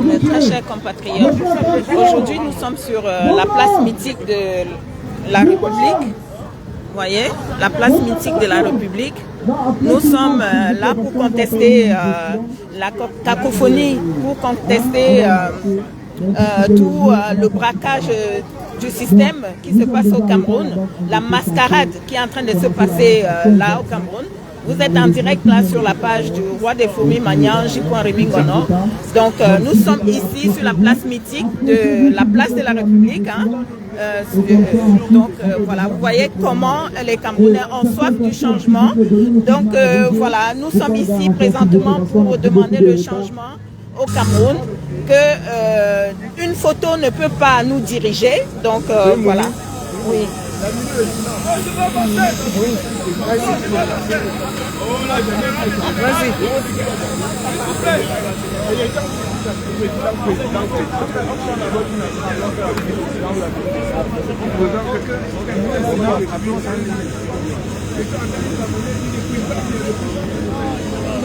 Mes très chers compatriotes, aujourd'hui nous sommes sur la place mythique de la République. Vous voyez, la place mythique de la République. Nous sommes là pour contester la cacophonie, pour contester tout le braquage du système qui se passe au Cameroun, la mascarade qui est en train de se passer là au Cameroun. Vous êtes en direct là sur la page du roi des fourmis Magnan, J.Rémy Ngono. Donc nous sommes ici sur la place mythique de la place de la République. Hein. Voilà, vous voyez comment les Camerounais ont soif du changement. Donc voilà, nous sommes ici présentement pour demander le changement au Cameroun, que une photo ne peut pas nous diriger. Donc voilà. Oui. Vas-y.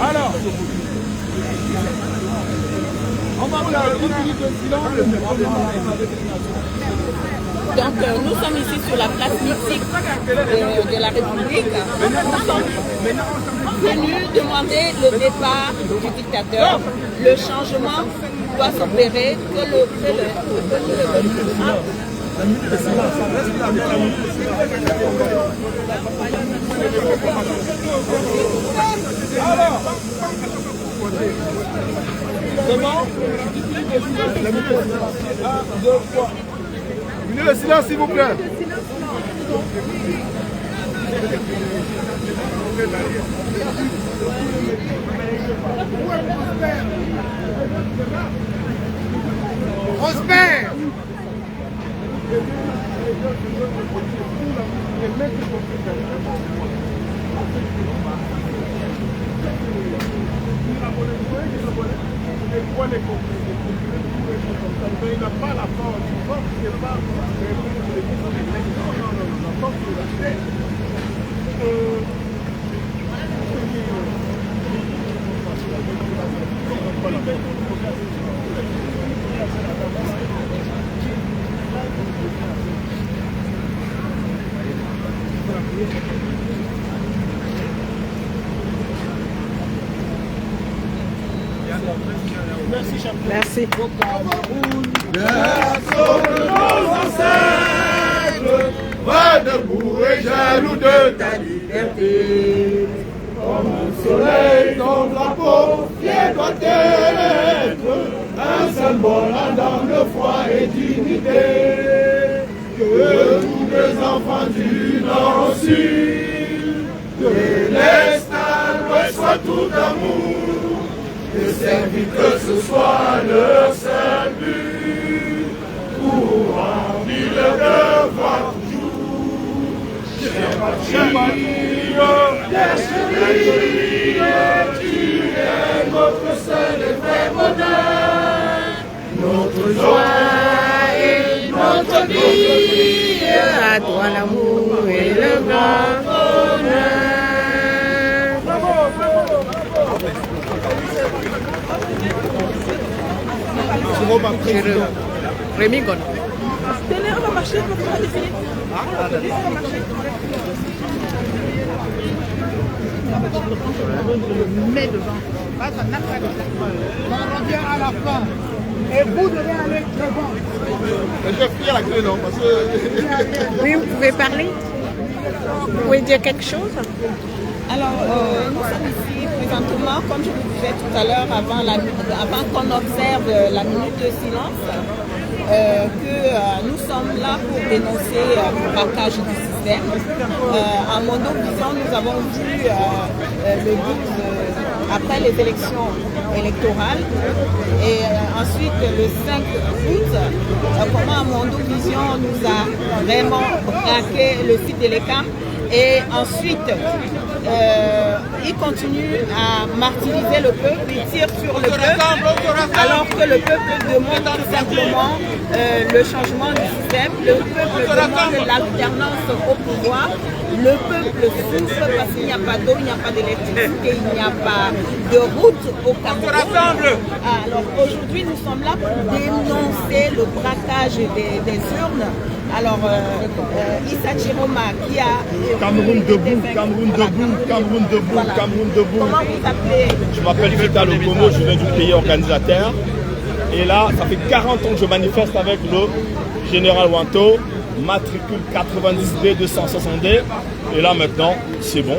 Alors, on va faire une minute de silence. Donc nous sommes ici sur la place mythique de la République. Nous sommes venus demander le départ du dictateur. Le changement doit s'opérer, Alors, comment? Un, deux, trois. Minute de silence, s'il vous plaît. On se perd. Il n'a pas la force, c'est pas Merci. Nos ancêtres, va debout et jaloux de ta liberté. Comme un soleil, ton drapeau, fier doit être un symbole dans le foi et dignité. Que tous les enfants du Nord au Sud, de l'Est à l'Ouest soient tout amour. De servir que ce soit leur seul but, pour remplir le devoir toujours. Chère patrie, tu es notre seul et vrai bonheur, notre joie et notre vie, à toi l'amour et le grand bonheur. Rémy Ngono. On va marcher, on va défiler. Mets devant. On revient à la fin. Et vous devez aller devant. Je vais finir la clé, non? Parce que... Oui, vous pouvez parler? Vous pouvez dire quelque chose? Alors, nous sommes ici présentement, comme je vous disais tout à l'heure, avant qu'on observe la minute de silence, que nous sommes là pour dénoncer le braquage du système. À Mondo Vision, nous avons vu le 12 après les élections électorales et ensuite le 5 août, comment à Mondo Vision nous a vraiment braqué le site de l'ECAM et ensuite il continue à martyriser le peuple, il tire sur le peuple, alors que le peuple demande tout simplement le changement du système, le peuple demande l'alternance au pouvoir, le peuple souffre parce qu'il n'y a pas d'eau, il n'y a pas d'électricité, il n'y a pas de route au Cameroun. Alors aujourd'hui nous sommes là pour dénoncer le braquage des urnes. Alors, Issa Chiroma qui a... Cameroun debout, Cameroun debout, Cameroun debout, voilà. Cameroun debout. Comment vous appelez? Je m'appelle Vital Okomo, je viens du pays organisateur. Et là, ça fait 40 ans que je manifeste avec le général Wanto, matricule 90D 260D. Et là maintenant, c'est bon,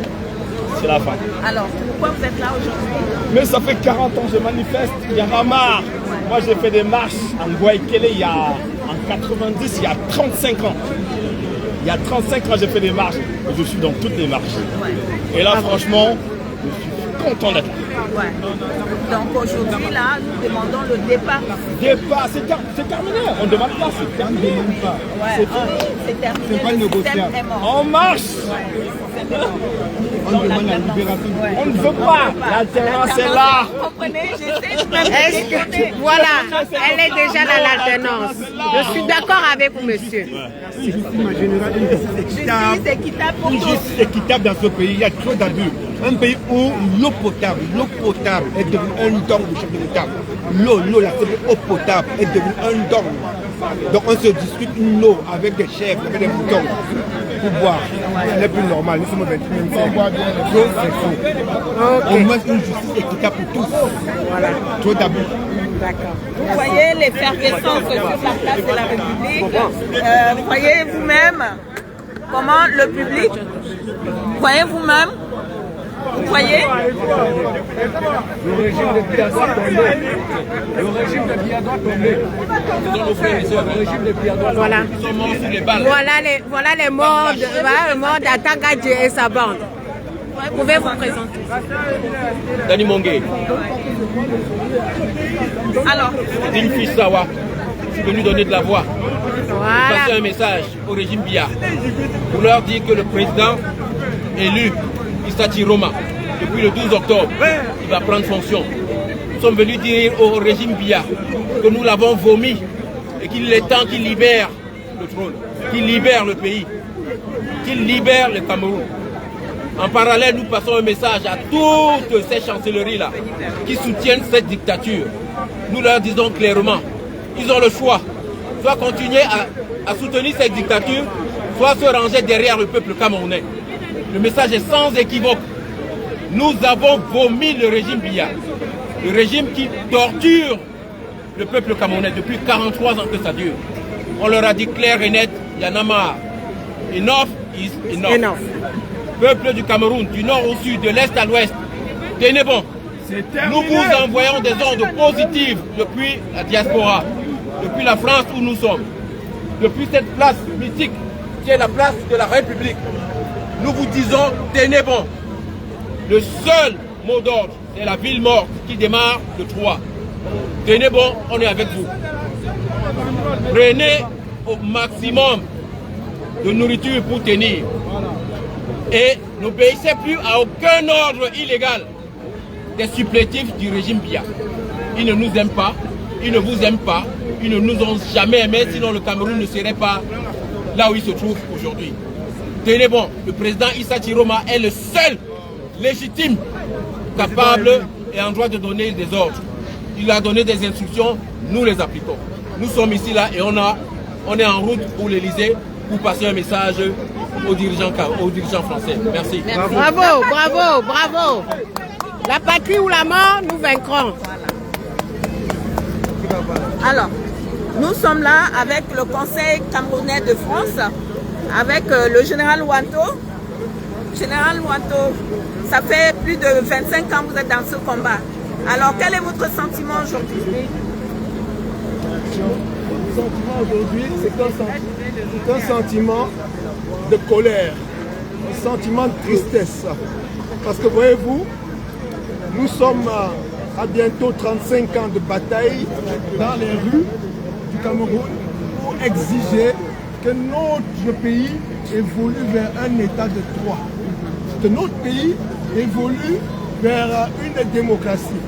c'est la fin. Alors, pourquoi vous êtes là aujourd'hui? Mais ça fait 40 ans que je manifeste, il y en a marre. Moi j'ai fait des marches en Guaykele en 90, il y a 35 ans. Il y a 35 ans j'ai fait des marches. Je suis dans toutes les marches. Et là franchement, je suis content d'être là. Ouais. Donc aujourd'hui là, nous demandons le départ. Départ, c'est terminé. On ne demande pas, c'est terminé. Ouais, c'est terminé. C'est pas négociable. On marche. On demande la libération. On ne veut pas. L'alternance est là. Vous comprenez? J'essaie de me Voilà, elle est déjà dans l'alternance. Je suis d'accord avec vous, monsieur. Justice générale, une justice équitable. justice équitable pour Une tous. justice équitable dans ce pays, il y a trop d'abus. Un pays où l'eau potable est devenue un dogme du chef de l'État. L'eau, la eau potable est devenue un dogme. Donc on se discute une eau avec des chèvres, avec des moutons pour boire. Ce n'est plus normal, nous sommes au 21e siècle. Donc c'est faux. Au moins une justice équitable pour tous. Voilà. Trop d'abus. Vous voyez l'effervescence sur la place de la République. Voyez vous-même comment le public, voyez vous-même, vous voyez le régime de Biya doit tomber. Le régime de Biya doit tomber. Le régime de Biya doit tomber. Voilà. Voilà les morts d'Atangadji et sa bande. Vous pouvez vous présenter. Dani Mongé, alors Digne Fils Sawa, je suis venu donner de la voix, Voilà. passer un message au régime Biya pour leur dire que le président élu, Issa Chiroma, depuis le 12 octobre, il va prendre fonction. Nous sommes venus dire au régime Biya que nous l'avons vomi et qu'il est temps qu'il libère le trône, qu'il libère le pays, qu'il libère le Cameroun. En parallèle, nous passons un message à toutes ces chancelleries-là qui soutiennent cette dictature. Nous leur disons clairement, ils ont le choix. Soit continuer à soutenir cette dictature, soit se ranger derrière le peuple camerounais. Le message est sans équivoque. Nous avons vomi le régime Biya. Le régime qui torture le peuple camerounais depuis 43 ans que ça dure. On leur a dit clair et net, il y en a marre. Enough is enough. Peuple du Cameroun, du nord au sud, de l'est à l'ouest, tenez bon. Nous vous envoyons des ordres positifs depuis la diaspora, depuis la France où nous sommes, depuis cette place mythique qui est la place de la République. Nous vous disons, tenez bon. Le seul mot d'ordre, c'est la ville morte qui démarre le 3. Tenez bon, on est avec vous. Prenez au maximum de nourriture pour tenir. Et n'obéissez plus à aucun ordre illégal des supplétifs du régime Biya. Ils ne nous aiment pas, ils ne vous aiment pas, ils ne nous ont jamais aimés, sinon le Cameroun ne serait pas là où il se trouve aujourd'hui. Tenez bon, le président Issa Chiroma est le seul légitime, capable et en droit de donner des ordres. Il a donné des instructions, nous les appliquons. Nous sommes ici là et on est en route pour l'Élysée pour passer un message aux dirigeants français. Merci. Bravo, bravo, bravo. La patrie ou la mort, nous vaincrons. Alors, nous sommes là avec le Conseil camerounais de France, avec le général Wanto. Général Wanto, ça fait plus de 25 ans que vous êtes dans ce combat. Alors, quel est votre sentiment aujourd'hui? Le sentiment aujourd'hui, c'est un sentiment de colère, un sentiment de tristesse. Parce que voyez-vous, nous sommes à bientôt 35 ans de bataille dans les rues du Cameroun pour exiger que notre pays évolue vers un état de droit. que notre pays évolue vers une démocratie.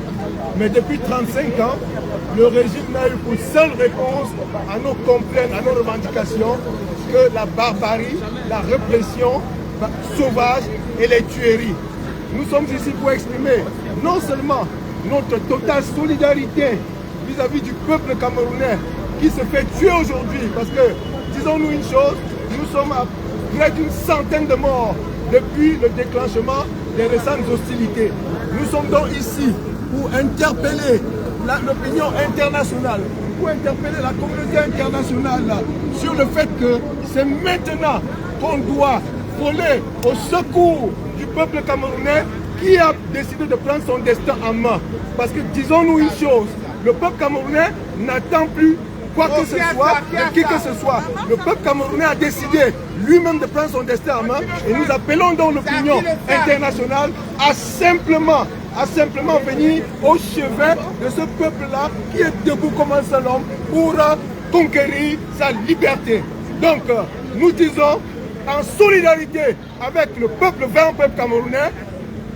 Mais depuis 35 ans, le régime n'a eu pour seule réponse à nos complaintes, à nos revendications, que la barbarie, la répression sauvage et les tueries. Nous sommes ici pour exprimer non seulement notre totale solidarité vis-à-vis du peuple camerounais qui se fait tuer aujourd'hui, parce que, disons-nous une chose, nous sommes à près d'une centaine de morts depuis le déclenchement des récentes hostilités. Nous sommes donc ici pour interpeller l'opinion internationale, pour interpeller la communauté internationale sur le fait que c'est maintenant qu'on doit voler au secours du peuple camerounais qui a décidé de prendre son destin en main. Parce que disons-nous une chose, le peuple camerounais n'attend plus quoi que ce soit de qui que ce soit. Le peuple camerounais a décidé lui-même de prendre son destin en main et nous appelons donc l'opinion internationale à simplement venir au chevet de ce peuple-là qui est debout comme un seul homme pour conquérir sa liberté. Donc nous disons en solidarité avec le peuple, vers un peuple camerounais,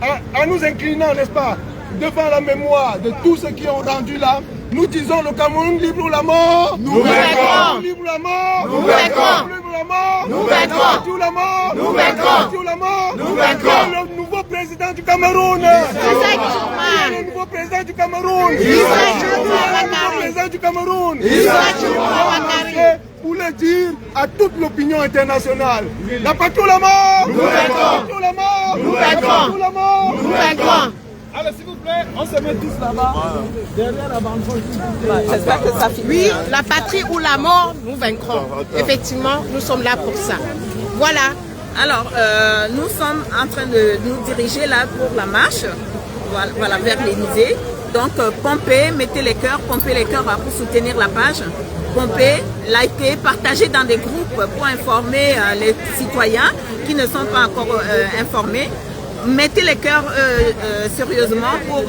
en nous inclinant, n'est-ce pas, devant la mémoire de tous ceux qui ont rendu là, nous disons le Cameroun libre ou la mort. Nous vaincrons. Libre ou la mort. Nous vaincrons. Libre ou la mort. Nous vaincrons. Libre ou la mort. Nous vaincrons. Libre ou la mort. Nous vaincrons. Le nouveau président du Cameroun. Le nouveau président du Cameroun. Le nouveau président du Cameroun. Pour le dire à toute l'opinion internationale. La patrie ou la mort. Nous vaincrons. La mort. Nous vaincrons. La mort. Nous vaincrons. Alors s'il vous plaît, on se met tous là-bas, derrière la bande. J'espère que ça finit. Oui, la patrie ou la mort, nous vaincrons. Effectivement, nous sommes là pour ça. Voilà. Alors, nous sommes en train de nous diriger là pour la marche, voilà vers l'Élysée. Donc, pompez, mettez les cœurs, pompez les cœurs pour soutenir la page. Pompez, likez, partagez dans des groupes pour informer les citoyens qui ne sont pas encore informés. Mettez les cœurs sérieusement pour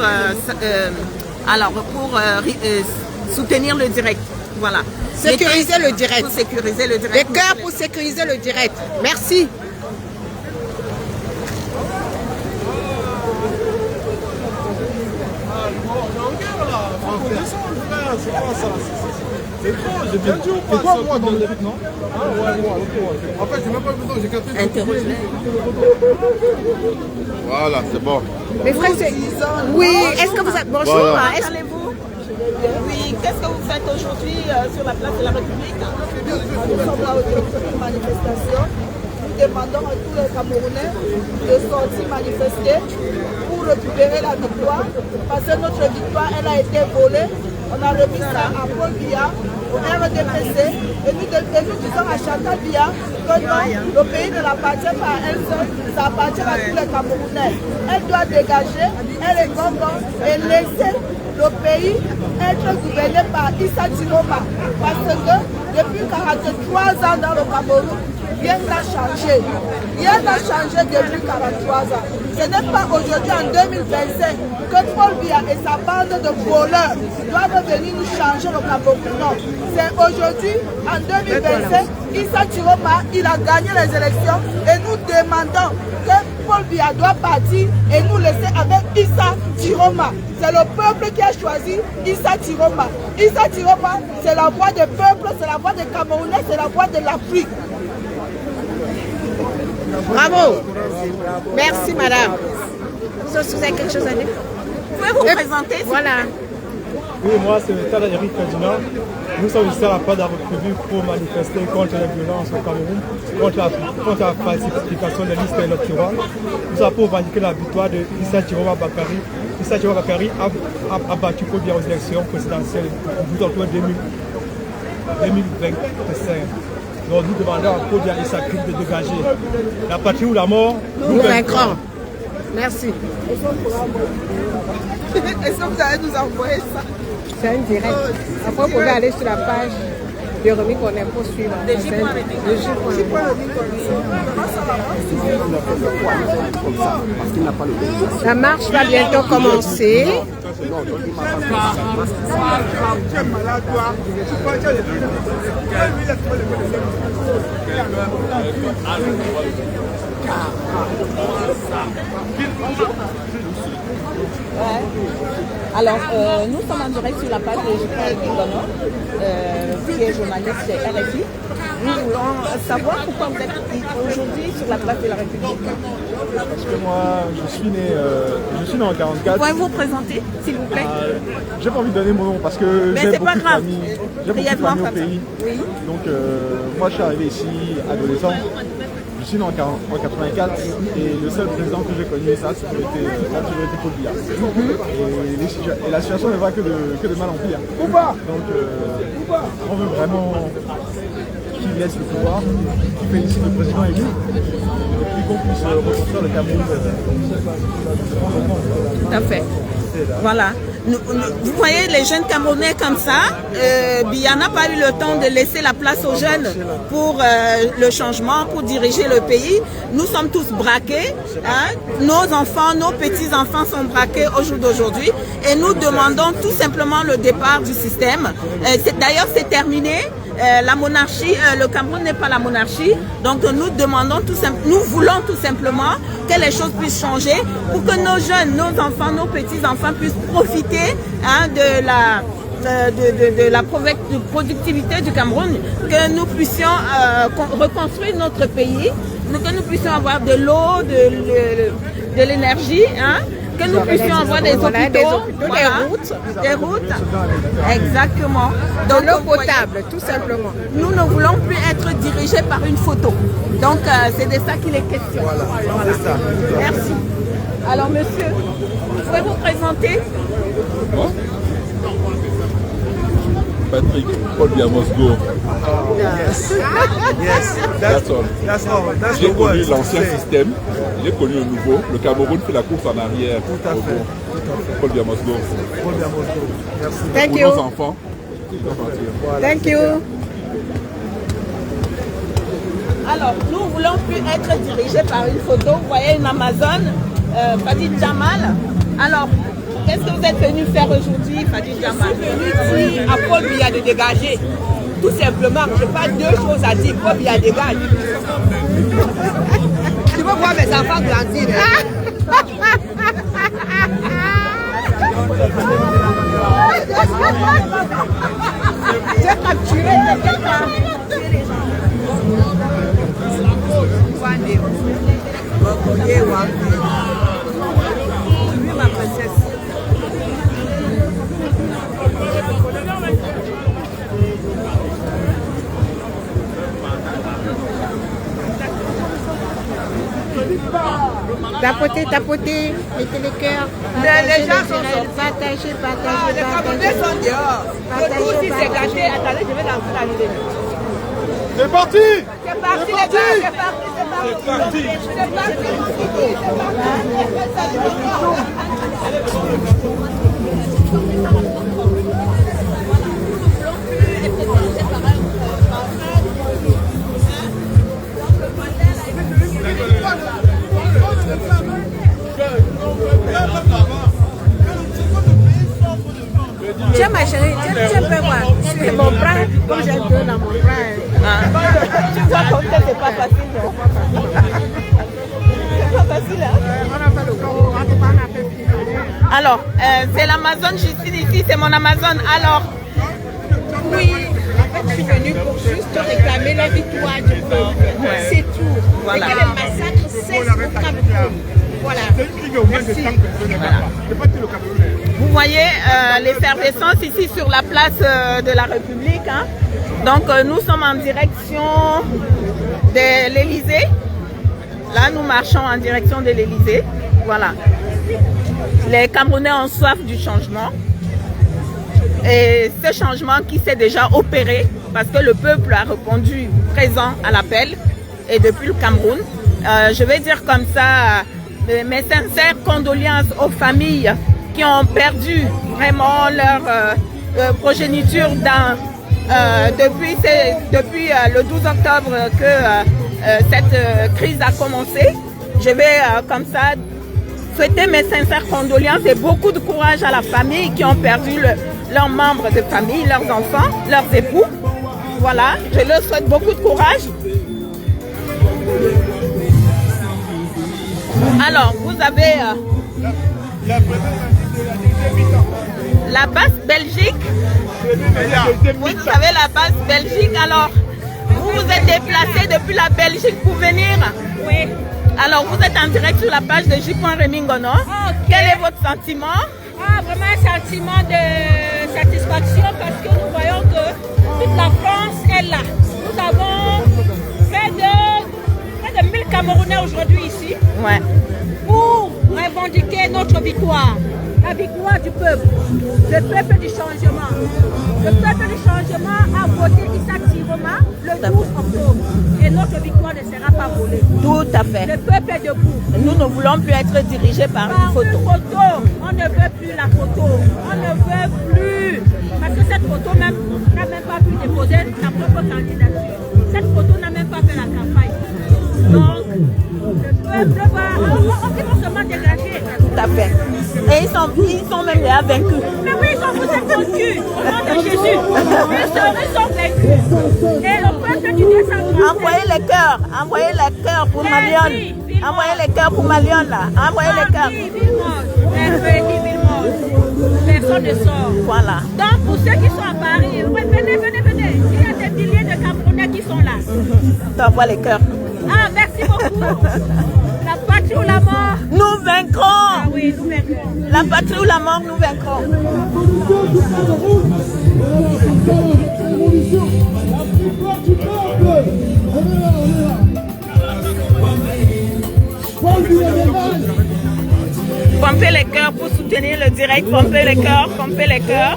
soutenir le direct. Voilà. Sécuriser le direct. Pour sécuriser le direct. Les cœurs pour sécuriser le direct. Merci. C'est trop, j'ai bien dit ou pas? C'est quoi moi dans le début, non? Ah ouais, moi, ok. En fait, j'ai même pas besoin, j'ai capté. Interroge-les. Voilà, c'est bon. Mes frères, c'est... Oui, est-ce que vous êtes... Bonjour. Voilà. Est-ce... Allez-vous? Oui, qu'est-ce que vous faites aujourd'hui sur la place de la République? Nous sommes là aujourd'hui pour une manifestation. Nous demandons à tous les Camerounais de sortir manifester pour récupérer la victoire. Parce que notre victoire, elle a été volée. On a remis ça à Paul Biya, au RDPC, et nous disons à Chantal Biya que non, le pays ne l'appartient pas à elle seule, ça appartient à tous les Camerounais. Elle doit dégager, elle est gomme et laisser le pays être gouverné par Issa Tiroma. Parce que depuis 43 ans dans le Cameroun, rien n'a changé. Rien n'a changé depuis 43 ans. Ce n'est pas aujourd'hui, en 2025, que Paul Biya et sa bande de voleurs doivent venir nous changer le Cameroun. Non. C'est aujourd'hui, en 2025, Issa Tiroma, il a gagné les élections et nous demandons que Paul Biya doit partir et nous laisser avec Issa Tiroma. C'est le peuple qui a choisi Issa Tiroma. Issa Tiroma, c'est la voix des peuples, c'est la voix des Camerounais, c'est la voix de l'Afrique. Bravo. Merci, madame. Vous avez quelque chose à dire? Vous pouvez vous présenter? Voilà. Oui, moi, c'est Tala Eric Ferdinand. Nous sommes ici à la part de la République pour manifester contre les violences au Cameroun, contre la falsification des listes électorales. Nous avons pour revendiquer la victoire de Issa Tiroma Bakary. Issa Tiroma Bakary a battu Paul Biya aux élections présidentielles du 12 octobre 2025. Donc nous demandons à Paul Biya et sa crise de dégager. La patrie ou la mort, nous vaincrons. Merci. Est-ce que vous allez nous envoyer ça? C'est un direct. Après, vous pouvez aller sur la page de Remi Koné pour suivre. La marche va bientôt commencer. Ouais. Alors, nous sommes en direct sur la page de Gilles Dono, qui est journaliste chez RFI. Nous voulons savoir pourquoi vous êtes aujourd'hui sur la place de la République. Parce que moi, je suis né en 44. Pouvez-vous vous présenter, s'il vous plaît? J'ai pas envie de donner mon nom parce que j'ai beaucoup de famille. J'ai beaucoup de famille au pays. Oui. Donc, moi, je suis arrivé ici adolescent. Je suis né en 84 et le seul président que j'ai connu, ça a toujours été Paul Biya. Et la situation ne va que de mal en pire. Donc on veut vraiment qu'il laisse le pouvoir, qu'il félicite le président élu et puis qu'on puisse reconstruire le Cameroun. Tout à fait. Voilà. Vous voyez les jeunes Camerounais comme ça, Biya n'a pas eu le temps de laisser la place aux jeunes pour le changement, pour diriger le pays. Nous sommes tous braqués, hein? Nos enfants, nos petits-enfants sont braqués au jour d'aujourd'hui et nous demandons tout simplement le départ du système. D'ailleurs, c'est terminé. La monarchie, le Cameroun n'est pas la monarchie, donc nous demandons nous voulons tout simplement que les choses puissent changer pour que nos jeunes, nos enfants, nos petits-enfants puissent profiter de la productivité du Cameroun, que nous puissions reconstruire notre pays, que nous puissions avoir de l'eau, de l'énergie, que nous puissions avoir des hôpitaux, des routes. Exactement. Donc l'eau potable, tout simplement. Nous ne voulons plus être dirigés par une photo. Donc c'est de ça qu'il est question. Voilà. Merci. Alors monsieur, vous pouvez vous présenter? Patrick, Paul Biya must go. Yes. That's all. J'ai connu l'ancien système, j'ai connu le nouveau. Le Cameroun fait la course en arrière. Tout à fait. Paul Biya must go. Merci. Thank Pour you. nos enfants. Thank you. Alors, nous ne voulons plus être dirigés par une photo. Vous voyez une Amazone, Fadi Jamal. Alors, qu'est-ce que vous êtes venu faire aujourd'hui, Fadi Jamal? Je suis venu dire à Paul Biya de dégager. Tout simplement, je n'ai pas deux choses à dire. Paul Biya dégage. Tu veux voir mes enfants grandir. J'ai capturé quelqu'un. Ma princesse. Tapotez, mettez les cœurs. Les gens sont sortis. Partagez. Les Camerounais sont dehors. Le tout aussi s'est gâché. Attendez, je vais lancer la vidéo. C'est parti. C'est parti, les gars, c'est parti. Tiens ma chérie, tiens un peu voir. C'est mon bras, comme j'ai deux dans mon bras. Tu vois comme ça, c'est pas facile. C'est pas facile, hein? Alors, c'est l'Amazone Justine ici, c'est mon Amazone. Alors, Oui, en fait, je suis venue pour juste réclamer la victoire du peuple. C'est tout. Voilà. Et que les massacres cessent au Cameroun. Voilà. Merci. vous voyez l'effervescence ici sur la place de la République. Hein? Donc, nous sommes en direction de l'Élysée. Là, nous marchons en direction de l'Élysée. Voilà. Les Camerounais ont soif du changement. Et ce changement qui s'est déjà opéré, parce que le peuple a répondu présent à l'appel, et depuis le Cameroun. Je vais dire comme ça, mes sincères condoléances aux familles qui ont perdu vraiment leur progéniture depuis le 12 octobre que cette crise a commencé. Je vais comme ça souhaiter mes sincères condoléances et beaucoup de courage à la famille qui ont perdu leurs membres de famille, leurs enfants, leurs époux. Voilà, je leur souhaite beaucoup de courage. Alors, vous avez la base Belgique. Vous savez la base Belgique. Alors, vous vous êtes déplacé depuis la Belgique pour venir. Oui. Alors, vous êtes en direct sur la page de J.Remingono. Okay. Quel est votre sentiment? Vraiment un sentiment de satisfaction parce que nous voyons que toute la France est là. Nous avons près de 1000 Camerounais aujourd'hui ici pour revendiquer notre victoire. La victoire du peuple, le peuple du changement. Le peuple du changement a voté Issa Ciroma le 12 octobre et notre victoire ne sera pas volée. Tout à fait. Le peuple est debout. Nous ne voulons plus être dirigés par une photo. On ne veut plus la photo. On ne veut plus. Parce que cette photo n'a même pas pu déposer sa propre candidature. Cette photo n'a même pas fait la campagne. Donc, le peuple va seulement dégager. Tout à fait. Et ils sont même déjà vaincus. Mais oui, vous êtes vaincus. Au nom de Jésus. Ils sont vaincus. Et le peuple du décentralisé. Envoyez les cœurs. Envoyez les cœurs pour Malion. Envoyez les cœurs pour Malion là. Envoyez les cœurs. Personne ne sort. Voilà. Donc, pour ceux qui sont à Paris, venez. Il y a des milliers de Camerounais qui sont là. T'envoies les cœurs. Ah, merci beaucoup. La patrie ou la mort? Nous vaincrons. Ah oui, nous vaincrons. La patrie ou la mort, nous vaincrons. Pompez les cœurs pour soutenir le direct. Pompez les cœurs, pompez les cœurs.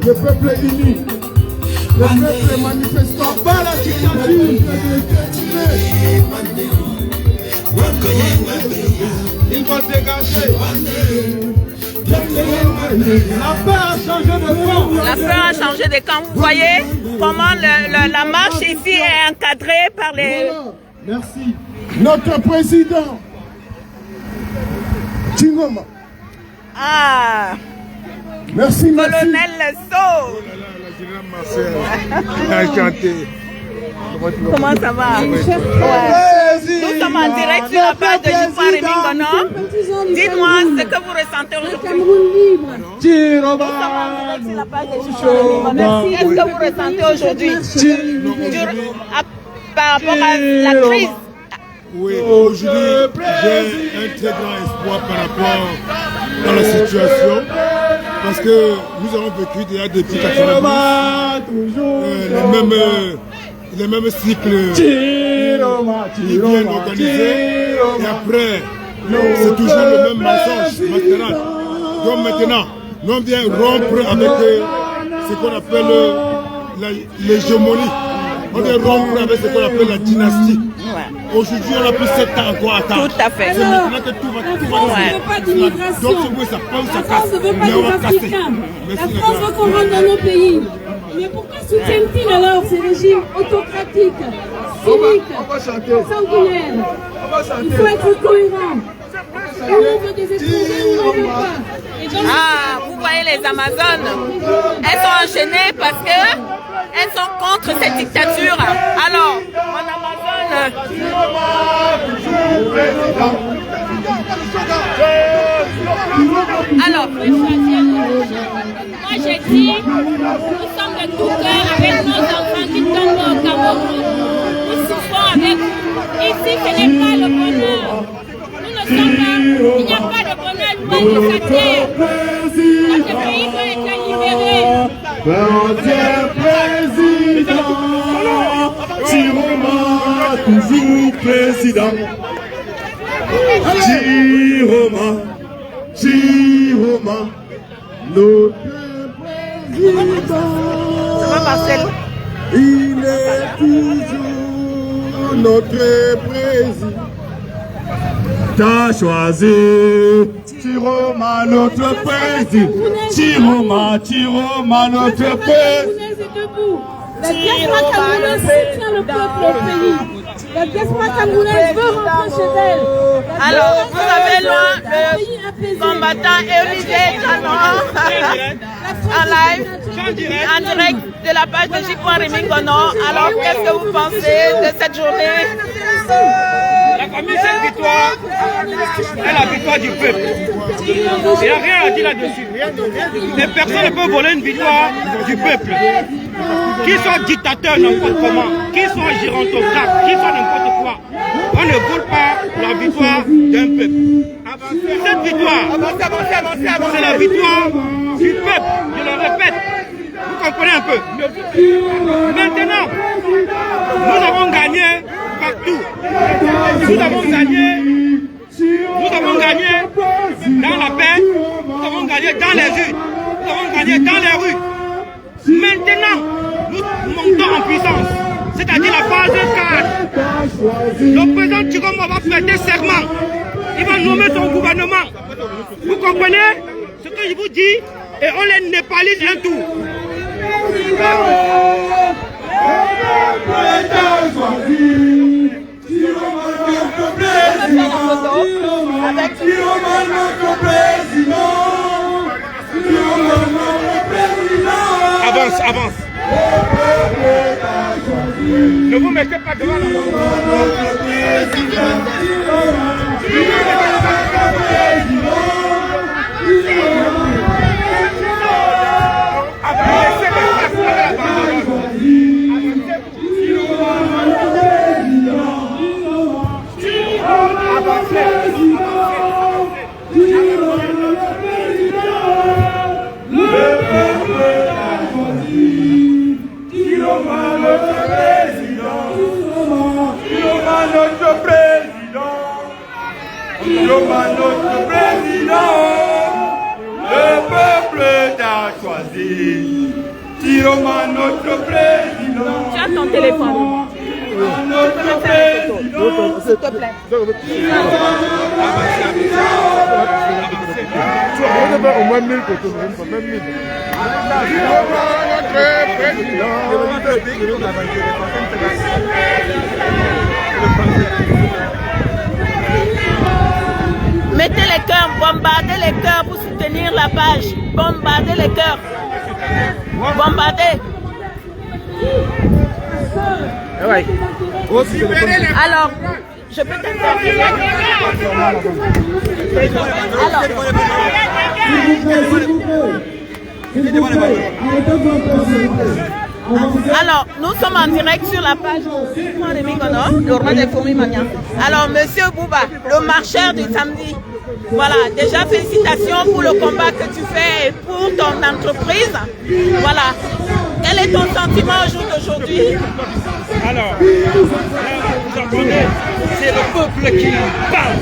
Le peuple est uni. Le peuple est manifestant. Pas la dictature. Ils vont dégager. La peur a changé de camp. La peur a changé de camp. Vous voyez comment la marche ici est encadrée par les... Voilà. Merci. Notre président, Tingoma. Ah. Merci, Colonel Lesso. Comment ça va? Nous sommes en direct sur la page de J.Remingono. Dites-moi ce que vous ressentez aujourd'hui. Nous sommes en direct sur la page de J.Remingono. Qu'est-ce que vous ressentez aujourd'hui par rapport à la crise? Oui, aujourd'hui, j'ai un très grand espoir par rapport à la situation. Parce que nous avons vécu déjà depuis 90 les mêmes cycles qui viennent organiser et après c'est toujours le même mensonge. Donc maintenant, nous on vient rompre avec ce qu'on appelle l'hégémonie. On vient rompre avec ce qu'on appelle la dynastie. Aujourd'hui, on a plus 7 ans encore à attendre. Tout à fait. C'est maintenant que tout va. On ne veut pas d'immigration. Donc, ça La France ne veut pas des Africains. La France veut qu'on rentre dans nos pays. Mais pourquoi soutiennent-ils alors ces régimes autocratiques, cyniques, sanguinaires? Il faut être cohérent. On veut des étrangers ou on ne veut pas. Ah, vous voyez les Amazones, elles sont enchaînées parce que elles sont contre cette dictature. Alors, mon Amazone. Alors, moi j'ai dit, nous sommes de tout cœur avec nos enfants qui tombent au Cameroun. Nous souffrons avec vous. Ici, ce n'est pas le bonheur. Nous ne sommes pas, il n'y a pas de bonheur loin de cette terre. Notre pays doit être libéré. Premier président, Tiroma, toujours président. Tiroma, notre président. Ça va, Marcel? Il est toujours notre président. T'as choisi Tiroma, notre président. Tiroma, notre président. La diaspora camerounaise soutient le peuple au pays. La diaspora camerounaise veut rentrer chez elle. Alors, vous avez là le combattant Olivier Canon en live, en direct de la page de J.Rémingono. Alors, qu'est-ce que vous pensez de cette journée? La famille, cette victoire est la victoire du peuple. Il n'y a rien à dire là-dessus. Les personnes ne peuvent voler une victoire du peuple. Qu'ils soient dictateurs n'importe comment, qu'ils soient gérontocrates, qu'ils soient n'importe quoi. On ne vole pas la victoire d'un peuple. Cette victoire, c'est la victoire du peuple. Je le répète. Vous comprenez un peu? Maintenant, nous avons gagné partout. Nous avons gagné dans la paix, nous avons gagné dans les rues, nous avons gagné dans les rues. Maintenant, nous montons en puissance, c'est-à-dire la phase 4. Le président Tshilombo va prêter serment. Il va nommer son gouvernement. Vous comprenez ce que je vous dis? Et on les népalise un tour. Avance, avance. Ne vous mettez pas devant la Notre président, le peuple t'a choisi. Tshilombo, notre président. Tu as ton téléphone. Notre président. S'il te plaît. Tu vas faire au moins 1000 photos, même 1000. Notre président. Mettez les cœurs, bombardez les cœurs pour soutenir la page. Bombardez les cœurs. Bombardez. Alors, je peux t'interviewer. Alors, nous sommes en direct sur la page de J.Rémingono, le roi des fourmis manias. Alors, monsieur Bouba, le marcheur du samedi, voilà, déjà félicitations pour le combat que tu fais et pour ton entreprise. Voilà. Quel est ton sentiment au jour d'aujourd'hui? Alors, vous entendez, c'est le peuple qui parle.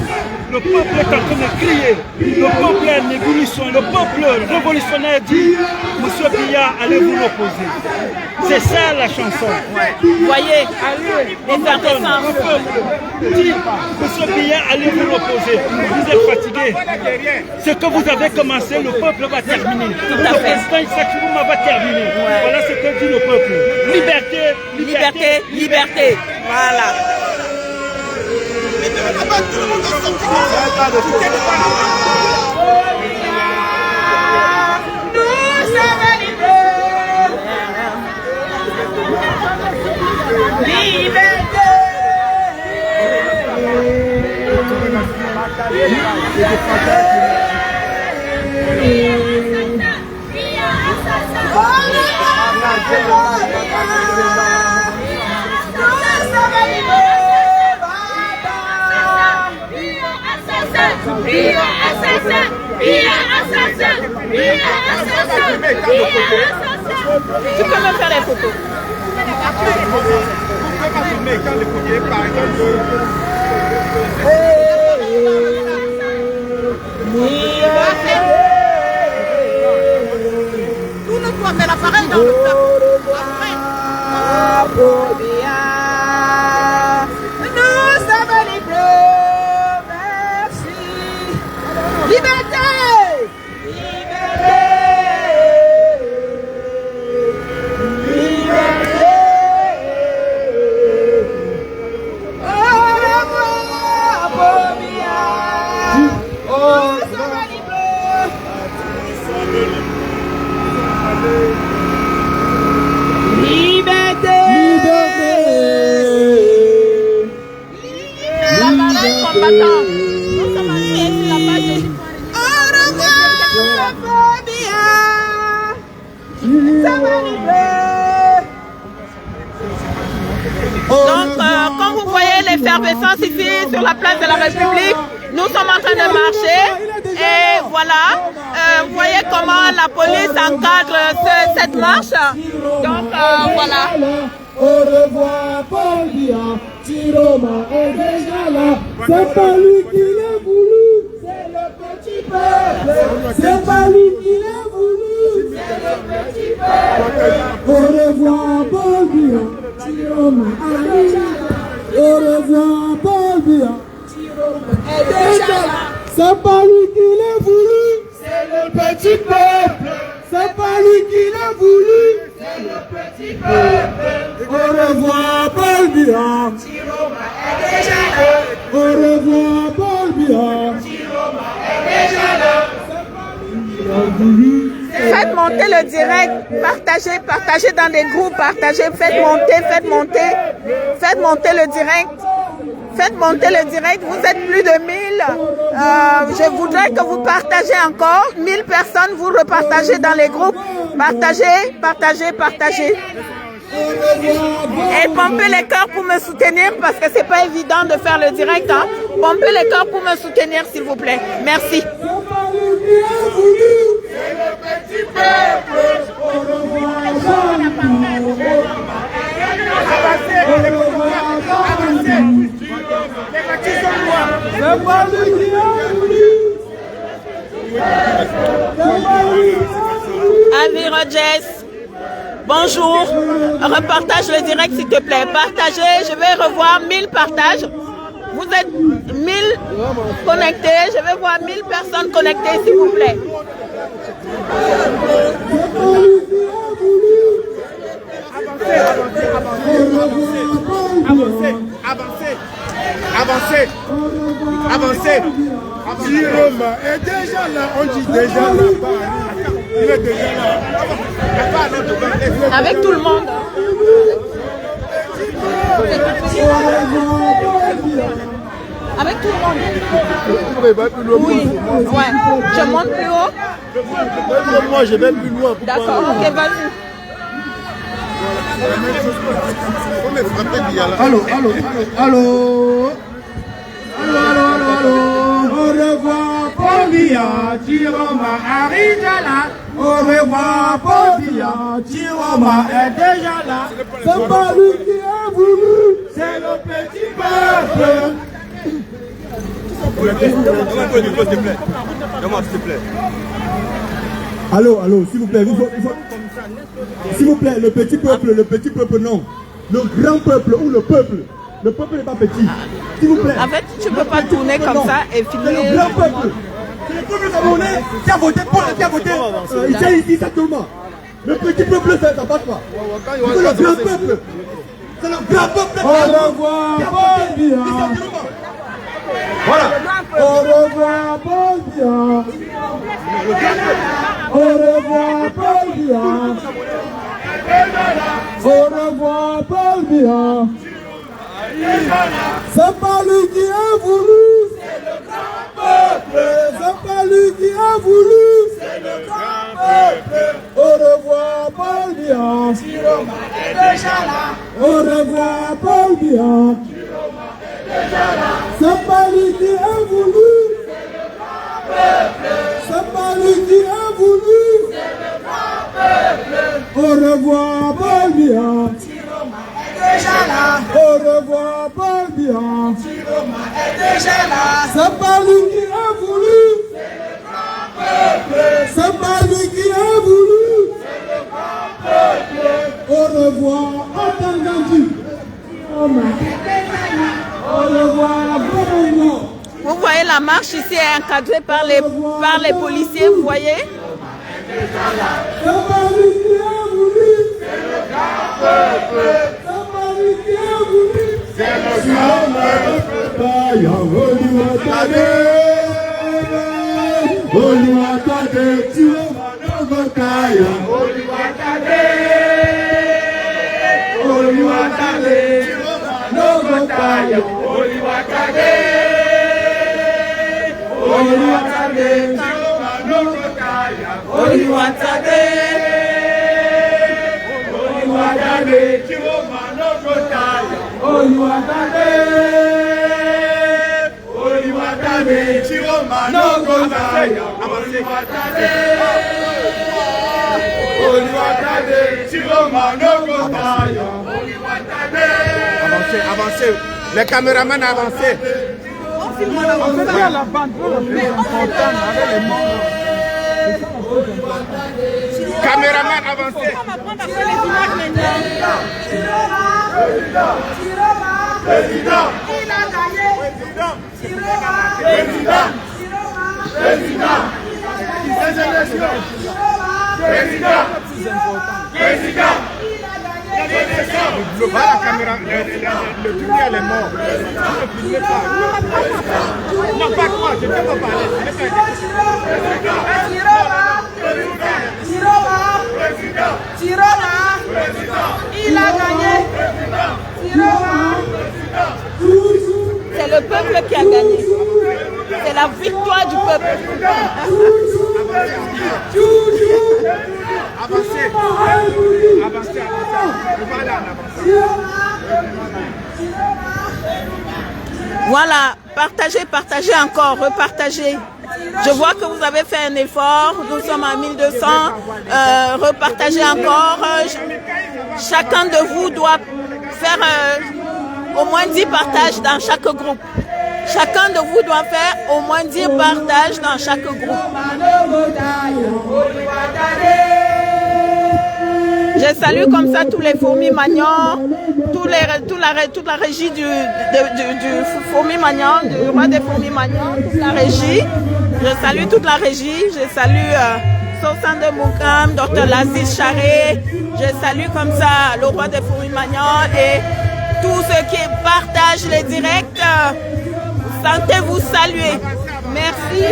Le peuple est en train de crier. Le peuple est en ébullition. Le peuple révolutionnaire dit, Monsieur Biya, allez vous l'opposer. C'est ça la chanson. Vous voyez, l'effervescence. Le peuple dit, Monsieur Biya, allez vous l'opposer. Vous êtes fatigué. Ce que vous avez commencé, le peuple va terminer. Tout à fait. Le président Issa Chilombo va terminer. Voilà ce que dit le peuple. Liberté, liberté, liberté. Voilà. Tu peux me faire des photos. Nous ne pouvons faire l'appareil dans le peuple. Nous sommes libres, merci. Liberté! Liberté! Liberté! Oh, nous sommes libres! Donc, comme vous voyez l'effervescence ici sur la place de la République, nous sommes en train de marcher et voilà, vous voyez comment la police encadre cette marche. Donc, voilà. Au revoir, Paul Biya, Chiroma est déjà là. C'est pas lui qui l'a voulu, c'est le petit peuple. C'est pas lui qui l'a voulu, c'est le petit peuple. Au revoir, Paul Biya, Chiroma est déjà là. Au revoir, Paul Biya, Chiroma est déjà là. C'est pas lui qui l'a voulu, c'est le petit peuple. C'est pas lui qui l'a voulu, c'est le petit peuple. Au revoir, Paul Biya. Chiroma est déjà là. Au revoir, Paul Biya. Chiroma est déjà là. C'est pas lui qui l'a voulu. Faites monter le direct, partagez, partagez dans des groupes, partagez, faites monter le direct. Faites monter le direct, vous êtes plus de 1000. Je voudrais que vous partagez encore. 1000 personnes, vous repartagez dans les groupes. Partagez, partagez, partagez. Et pompez les cœurs pour me soutenir parce que c'est pas évident de faire le direct. Hein. Pompez les cœurs pour me soutenir s'il vous plaît. Merci. Avi Rogers, bonjour, repartage le direct s'il te plaît, partagez, je vais revoir 1000 partages, vous êtes 1000 connectés, je vais voir 1000 personnes connectées s'il vous plaît. Avancez. Chiroma est déjà là, on dit déjà là-bas. Il est déjà là. Avec tout le monde. Avec tout le monde. Oui, ouais. Je monte plus haut. Moi, je vais plus loin. D'accord, ok, vas-y. Allô. Au revoir, Paul Biya, Chiroma arrive là. Au revoir, Paul Biya, Chiroma est déjà là. C'est pas lui qui a voulu, c'est le petit peuple. S'il te plaît. Allô, s'il vous plaît, s'il vous plaît, le petit peuple non. Le grand peuple ou le peuple. Le peuple n'est pas petit. S'il vous plaît. En fait, tu ne peux pas tourner comme ça et filmer. C'est le grand peuple. C'est le peuple camerounais qui a voté pour qui a voté. Il tient ici exactement. Le petit peuple, ça passe pas. C'est le grand peuple. C'est le grand peuple. Au revoir, Paul Biya. Voilà. Au revoir, Paul Biya. Au revoir, Paul Biya. Au revoir, Paul Biya. C'est pas lui qui a voulu, c'est le grand peuple. C'est pas lui qui a voulu, c'est le grand peuple. Au revoir, Paul Biya. Chiroma est déjà là. Au revoir, Paul Biya. Chiroma est déjà là. C'est pas lui qui a voulu, c'est le grand peuple. C'est pas lui qui a voulu, c'est le grand peuple. Au revoir, Paul Biya. Déjà là. Au revoir, Paul Biya. Chiroma est déjà là. C'est pas lui qui a voulu, c'est le grand peuple. C'est pas lui qui a voulu, c'est le grand peuple. Au revoir, entendu. Au revoir, Bongo. Vous voyez la marche ici est encadrée par les policiers, vous voyez? C'est pas lui qui a voulu, c'est le grand peuple. C'est le grand peuple. Oluwatade, Chiroma Nogotaya. Oluwatade, Chiroma Nogotaya. Oluwatade, Chiroma Nogotaya. Oluwatade, Chiroma Nogotaya. Oliwatade, Oliwatade, Chiroma no Gotaya, Oliwatade, Oliwatade, Chiroma no Gotaya, Oliwatade. Avancez, avancez. Les caméramans avancez. On fait à la bande, avec les membres. Caméraman avancez. Président, Il a gagné. Président, ces élections. Président, Voilà la caméra, le tunnel est mort. Ne filmez pas. Non, pas quoi, je ne peux pas parler. Chiroma, il a gagné. C'est le peuple qui a gagné. C'est la victoire du peuple. Avancez. Avancez. Voilà, Voilà, partagez encore, repartagez. Je vois que vous avez fait un effort, nous sommes à 1200, repartagez encore. Chacun de vous doit faire au moins 10 partages dans chaque groupe. Chacun de vous doit faire au moins 10 partages dans chaque groupe. Je salue comme ça tous les fourmis magnons, toute la régie du fourmi magnon, du roi des fourmis magnons, toute la régie. Je salue toute la régie, je salue Sosan de Moukam, Dr Laziz Charé, je salue comme ça le roi des fourmis magnons et tous ceux qui partagent les directs. Sentez-vous saluer. Merci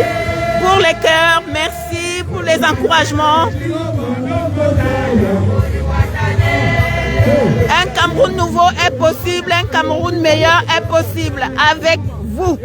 pour les cœurs, merci pour les encouragements. Un Cameroun nouveau est possible, un Cameroun meilleur est possible avec vous.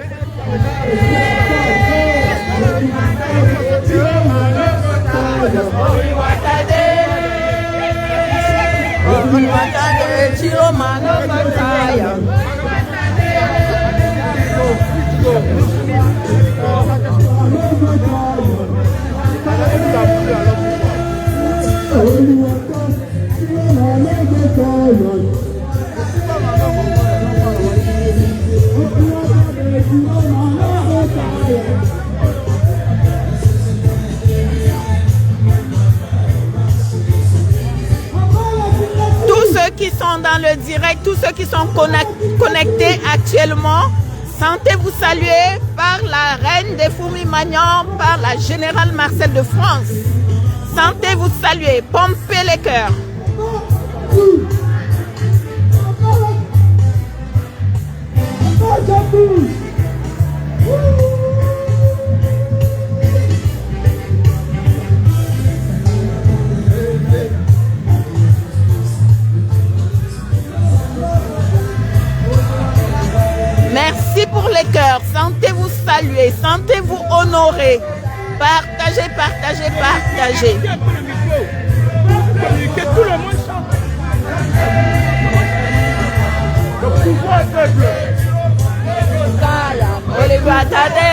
Tous ceux qui sont dans le direct, tous ceux qui sont connectés actuellement, sentez-vous saluer par la reine des fourmis magnons, par la générale Marcel de France. Sentez-vous saluer, pompez les cœurs. Merci pour les cœurs. Sentez-vous saluer, sentez-vous honorer. Partagez, partagez, partagez. Que tout le monde chante. Le pouvoir peuple. Oliwatade,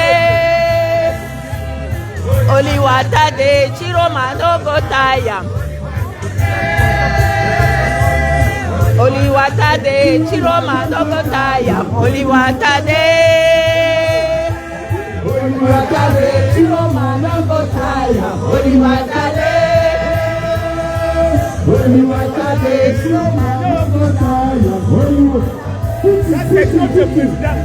Oliwatade, Chiroma no Gotaya. Oliwatade, Chiroma no Gotaya. Oliwatade, Oliwatade, Chiroma no Gotaya. Oliwatade, Oliwatade, Chiroma no Gotaya. La question de président.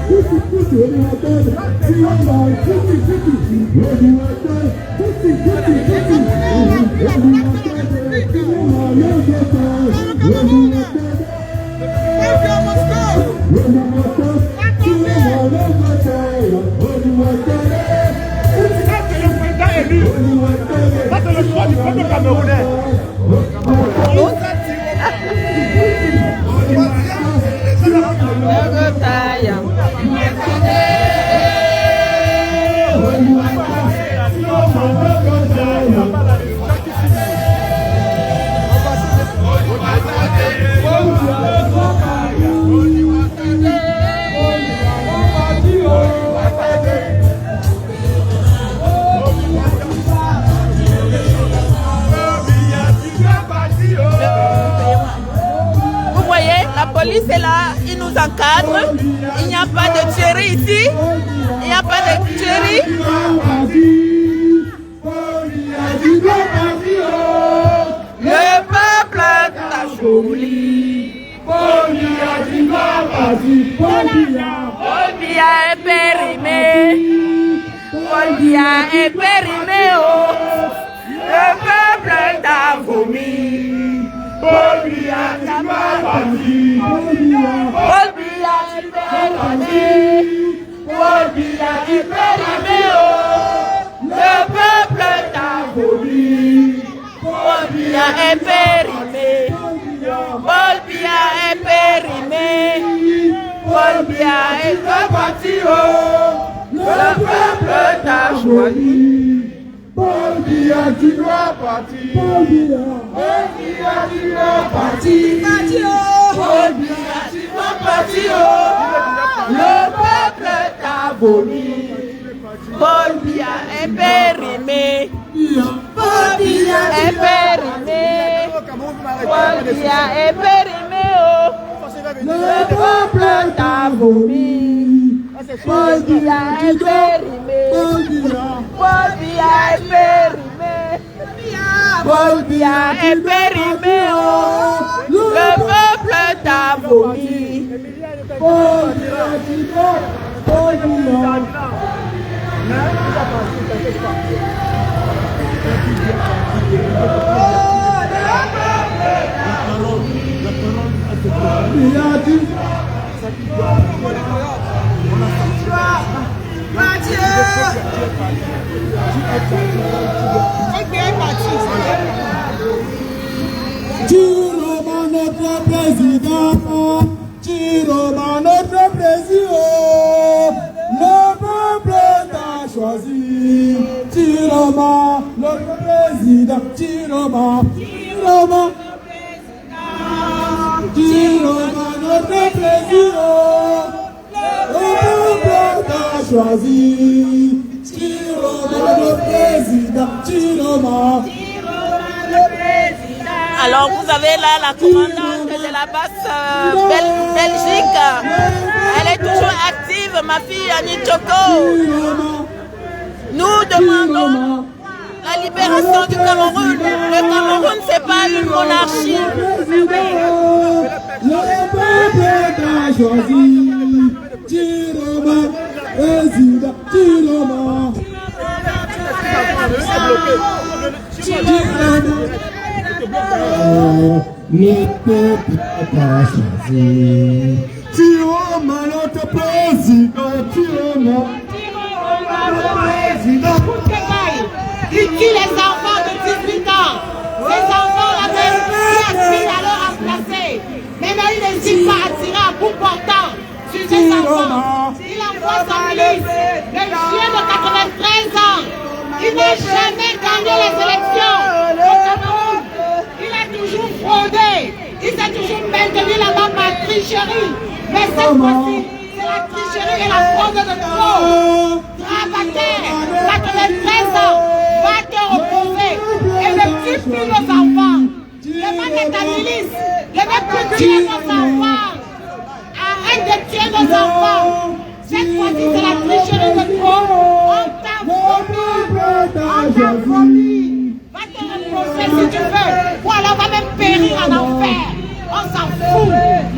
Ça, c'est le choix du peuple camerounais. police est là, il nous encadre. Il n'y a pas de tuerie ici. Il n'y a pas de tuerie. Le peuple t'a choisi. Paul Biya est périmé. Paul Biya est périmé. Le peuple t'a vomi. Paul Biya t'a parti. Paul Biya est périmé. Paul Biya est périmé. Le peuple t'a vomi. Paul Biya est périmé. Paul Biya est périmé. Paul Biya est parti. Le peuple t'a choisi. Paul Biya, tu dois partir. Paul Biya, tu dois partir. Paul Biya, tu dois partir. Le peuple t'a vomi. Paul Biya est périmé. Paul Biya est périmé. Paul Biya est périmé. Le peuple t'a vomi. Paul Biya est périmé. Paul Biya est périmé. Paul Biya est périmé. Le peuple t'a vomi. Paul Biya, Paul Biya. Chiroma notre président, Chiroma notre président, le peuple t'a choisi. Chiroma notre président, Chiroma, Chiroma, Chiroma notre président, le peuple t'a choisi. Chiroma notre président, Chiroma. Alors vous avez là la commandante de la base Belgique. Elle est toujours active, ma fille Annie Choko. Nous demandons la libération du Cameroun. Le Cameroun, c'est pas une monarchie. Le peuple t'a choisi. Chiroma, président, Chiroma. Le peuple t'a choisi. Chiroma, notre président, Chiroma. Il tue les enfants de 18 ans. Ces enfants-là même qui aspirent à leur remplacer. Mais il n'hésite pas à tirer à bout portant sur ces enfants. Il envoie sa milice. Le chien de 93 ans. Il n'a jamais gagné les élections au Cameroun. Il a toujours fraudé. Il s'est toujours maintenu là-bas par tricherie. Mais cette fois-ci, c'est la tricherie et la fraude de trop. Travailleur, 93 ans, va te reposer et ne tue plus nos enfants. Demande à ta milice de ne plus tuer nos enfants. Arrête de tuer nos enfants. Cette fois-ci, c'est la tricherie de trop. On t'a vomi. Va te reposer si tu veux. Ou alors va même périr en enfer. On s'en fout.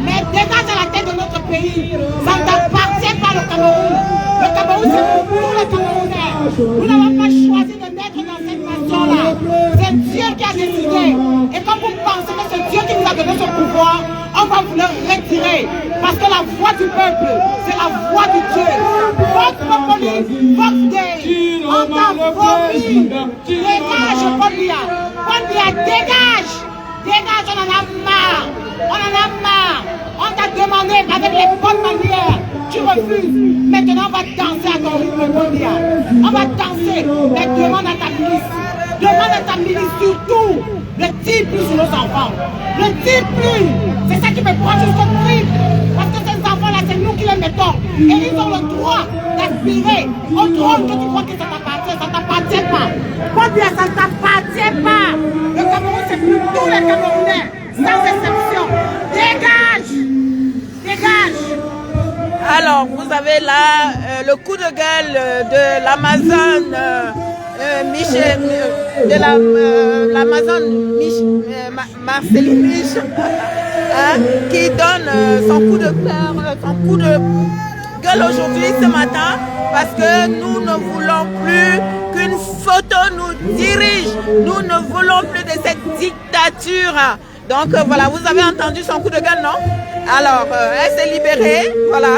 Mais dégage à la tête de notre pays. Ça ne t'appartient pas le Cameroun. Le Cameroun, c'est pour tous les Camerounais. Nous n'avons pas choisi de naître dans cette nation-là. C'est Dieu qui a décidé. Et quand vous pensez que c'est Dieu qui nous a donné ce pouvoir, on va vous le retirer. Parce que la voix du peuple, c'est la voix de Dieu. Vote Popoli, vote Dei. On t'a vomi. Dégage, Paul Biya. Paul Biya, dégage. Dégage, on en a marre. On en a marre. On t'a demandé avec les bonnes manières. Tu refuses. Maintenant, on va danser à ton rythme, Paul Biya. On va danser. Mais demande à ta milice. Demande à ta milice surtout. Ne tire plus sur nos enfants. Ne tire plus. C'est ça qui me prend jusqu'au crime. Parce que ces enfants-là, c'est nous qui les mettons. Et ils ont le droit d'aspirer au trône que tu crois que ça t'appartient. Ça ne t'appartient pas. Paul Biya, ça ne t'appartient pas. Le Cameroun, c'est pour tous les Camerounais. Sans exception. Dégage. Alors, vous avez là le coup de gueule de l'Amazon Marceline Mich, qui donne son coup de cœur, son coup de gueule aujourd'hui, ce matin, parce que nous ne voulons plus qu'une photo nous dirige. Nous ne voulons plus de cette dictature. Donc voilà, vous avez entendu son coup de gueule, non? Alors, elle s'est libérée, voilà.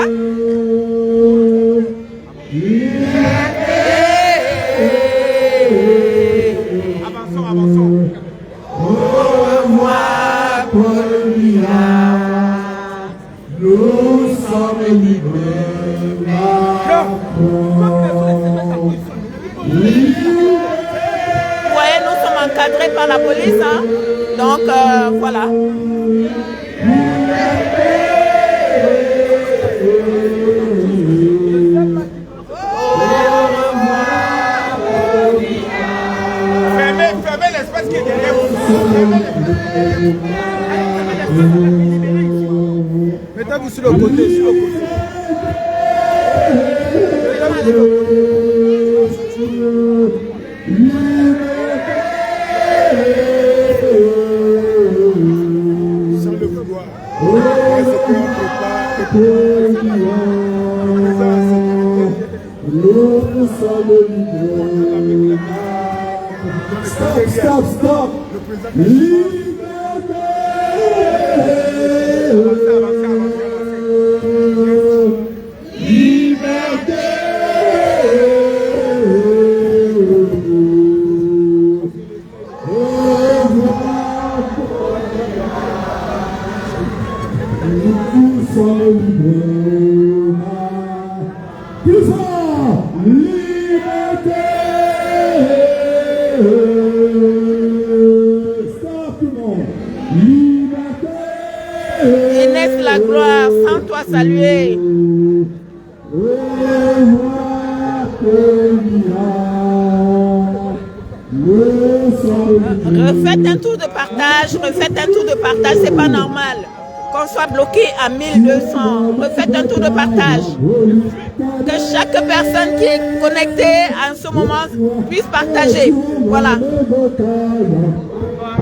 Avançons, avançons. Au revoir, Paulina. Nous sommes libres. Vous voyez, nous sommes encadrés par la police, hein? Donc voilà. Fermez l'espace qui est derrière vous. Mettez-vous sur le côté, sur le côté. Sans le vouloir. Stop, stop. Inès la gloire, sans toi saluer. Refaites un tour de partage, c'est pas normal qu'on soit bloqué à 1200. Refaites un tour de partage. Que chaque personne qui est connectée en ce moment puisse partager. Voilà.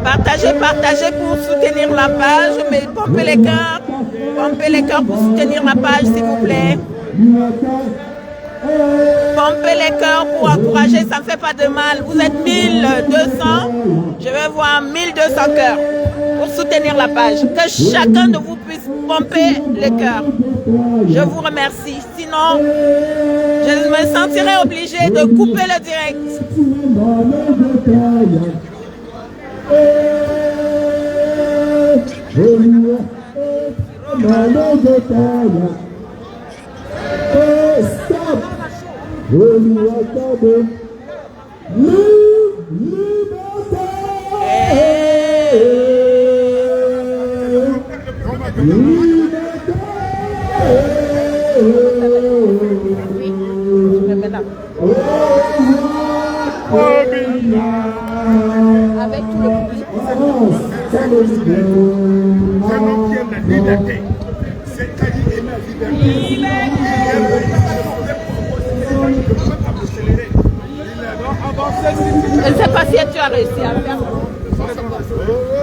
Partagez pour soutenir la page, mais pompez les cœurs pour soutenir la page, s'il vous plaît. Pompez les cœurs pour encourager, ça ne fait pas de mal. Vous êtes 1200, je vais voir 1200 cœurs pour soutenir la page. Que chacun de vous puisse pomper les cœurs. Je vous remercie. Sinon, je me sentirai obligée de couper le direct. Stop. Avec tout le public. C'est un homme qui aime la liberté. C'est-à-dire aimer la liberté. Je ne sais pas si tu as réussi à faire.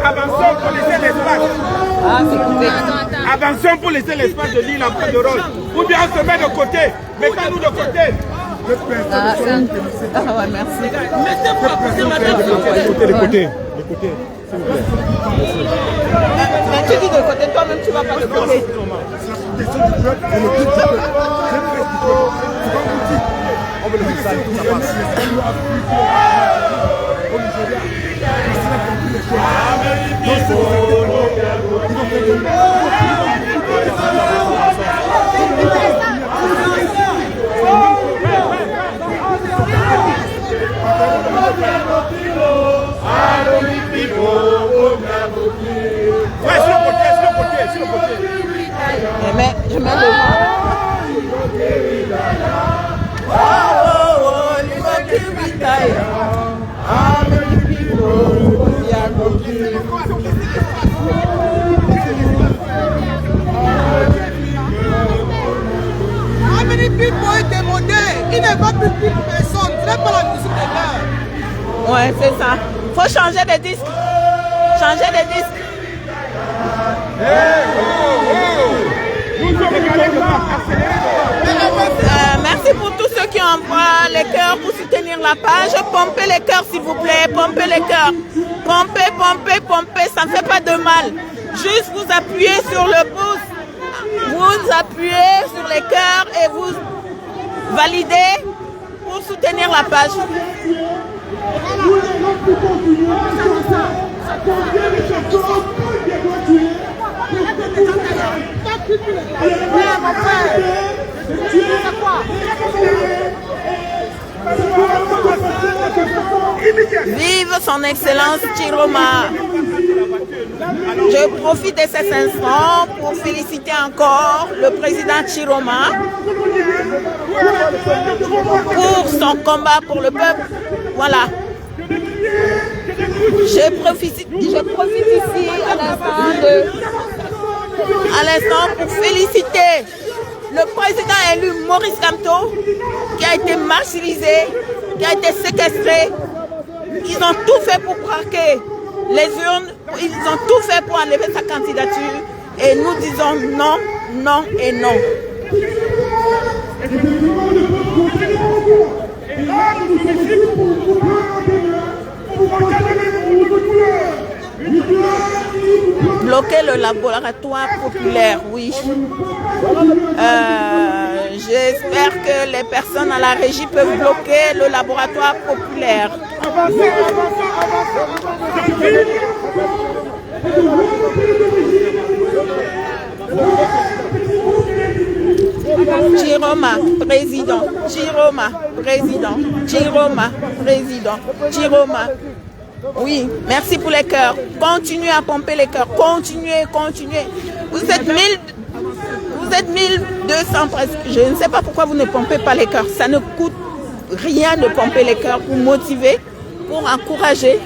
Avançons pour laisser l'espace. Ah, c'est coupé. Avançons pour laisser l'espace de l'île en côte de rôle. Ou bien on se met de côté. Mettons-nous de côté. Ah ouais, merci. Mettez-vous à côté maintenant. De côté. Mais tu dis de côté, toi-même tu ne vas pas de côté. On veut le faire ça, ça passe. Ouais, sur le côté. Je mets le Chipo est démodé. Il ne va plus dire personne. Ce n'est pas la musique de l'heure. Ouais, c'est ça. Faut changer de disque. Changer de disque. Merci pour tous ceux qui envoient les cœurs pour soutenir la page. Pompez les cœurs s'il vous plaît, pompez les cœurs. Pompez, pompez, pompez, ça ne fait pas de mal. Juste vous appuyez sur le pouce, vous appuyez sur les cœurs et vous validez pour soutenir la page. Vive son Excellence Chiroma. Je profite de cet instant pour féliciter encore le président Chiroma pour son combat pour le peuple. Voilà. Je profite ici à l'instant pour féliciter le président élu Maurice Kamto qui a été martyrisé, qui a été séquestré. Ils ont tout fait pour braquer les urnes, ils ont tout fait pour enlever sa candidature et nous disons non, non et non. Bloquer le laboratoire populaire, oui. J'espère que les personnes à la régie peuvent bloquer le laboratoire populaire. Chiroma, président. Chiroma, président. Chiroma, président. Chiroma. Oui, merci pour les cœurs. Continuez à pomper les cœurs. Continuez, continuez. Vous êtes 1200 presque. Je ne sais pas pourquoi vous ne pompez pas les cœurs. Ça ne coûte rien de pomper les cœurs pour motiver, pour encourager.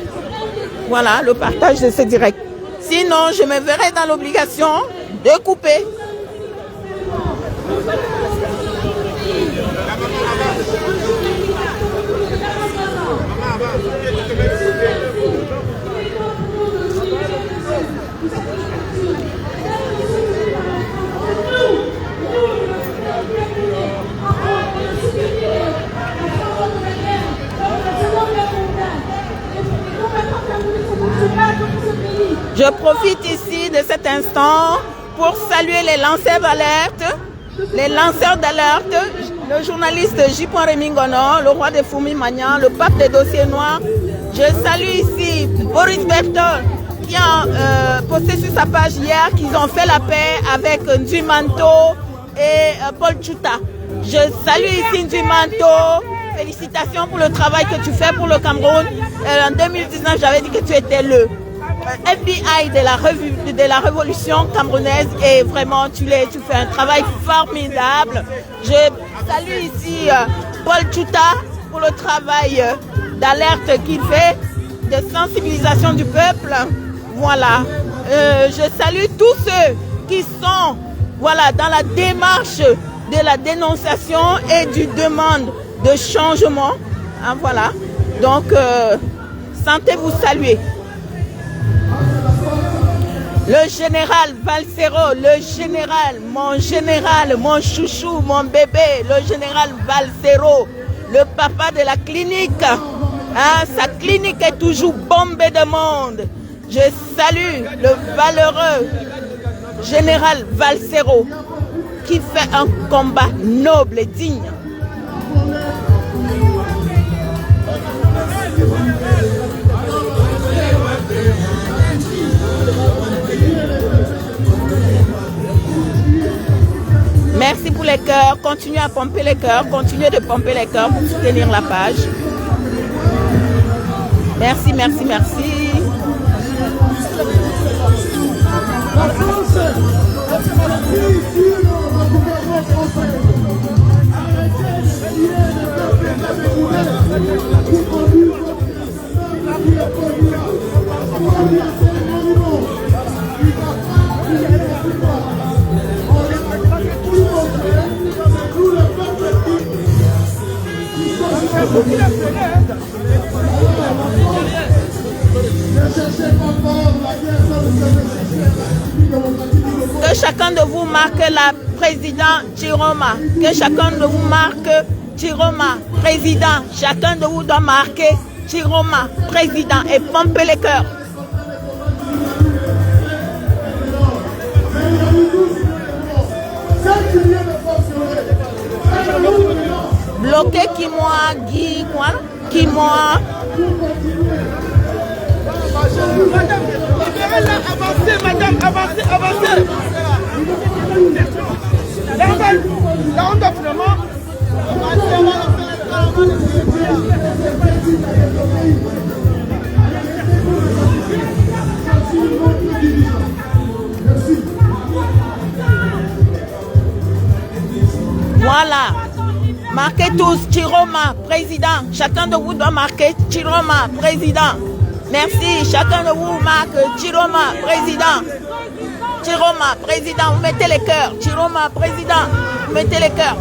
Voilà, le partage de ce direct. Sinon, je me verrai dans l'obligation de couper. Je profite ici de cet instant pour saluer les lanceurs d'alerte, le journaliste J. Remingono, le roi des Foumi Magnan, le pape des dossiers noirs. Je salue ici Boris Bertol qui a posté sur sa page hier qu'ils ont fait la paix avec Ndumanto et Paul Tchouta. Je salue ici Ndumanto. Félicitations pour le travail que tu fais pour le Cameroun. En 2019, j'avais dit que tu étais le FBI de la révolution camerounaise et vraiment tu fais un travail formidable. Je salue ici Paul Tchouta pour le travail d'alerte qu'il fait, de sensibilisation du peuple. Voilà. Je salue tous ceux qui sont dans la démarche de la dénonciation et du demande de changement. Hein, voilà. Donc, sentez-vous saluer. Le général Valsero, le général, mon chouchou, mon bébé, le général Valsero, le papa de la clinique. Hein, sa clinique est toujours bombée de monde. Je salue le valeureux général Valsero qui fait un combat noble et digne. Merci pour les cœurs. Continuez à pomper les cœurs. Continuez de pomper les cœurs pour soutenir la page. Merci, merci, merci. Tout le peuple Que chacun de vous marque la président Chiroma. Que chacun de vous marque Chiroma, président. Chacun de vous doit marquer Chiroma, président. Et pomper les cœurs. Bloqué qui moi, Guy, quoi? Qui moi? Avancez, madame, avancez, avancez. Là, on doit vraiment. Voilà. Marquez tous Chiroma, président. Chacun de vous doit marquer Chiroma, président. Merci. Chacun de vous marque Chiroma, président. Chiroma, président. Vous mettez les cœurs. Chiroma, président. Vous mettez les cœurs.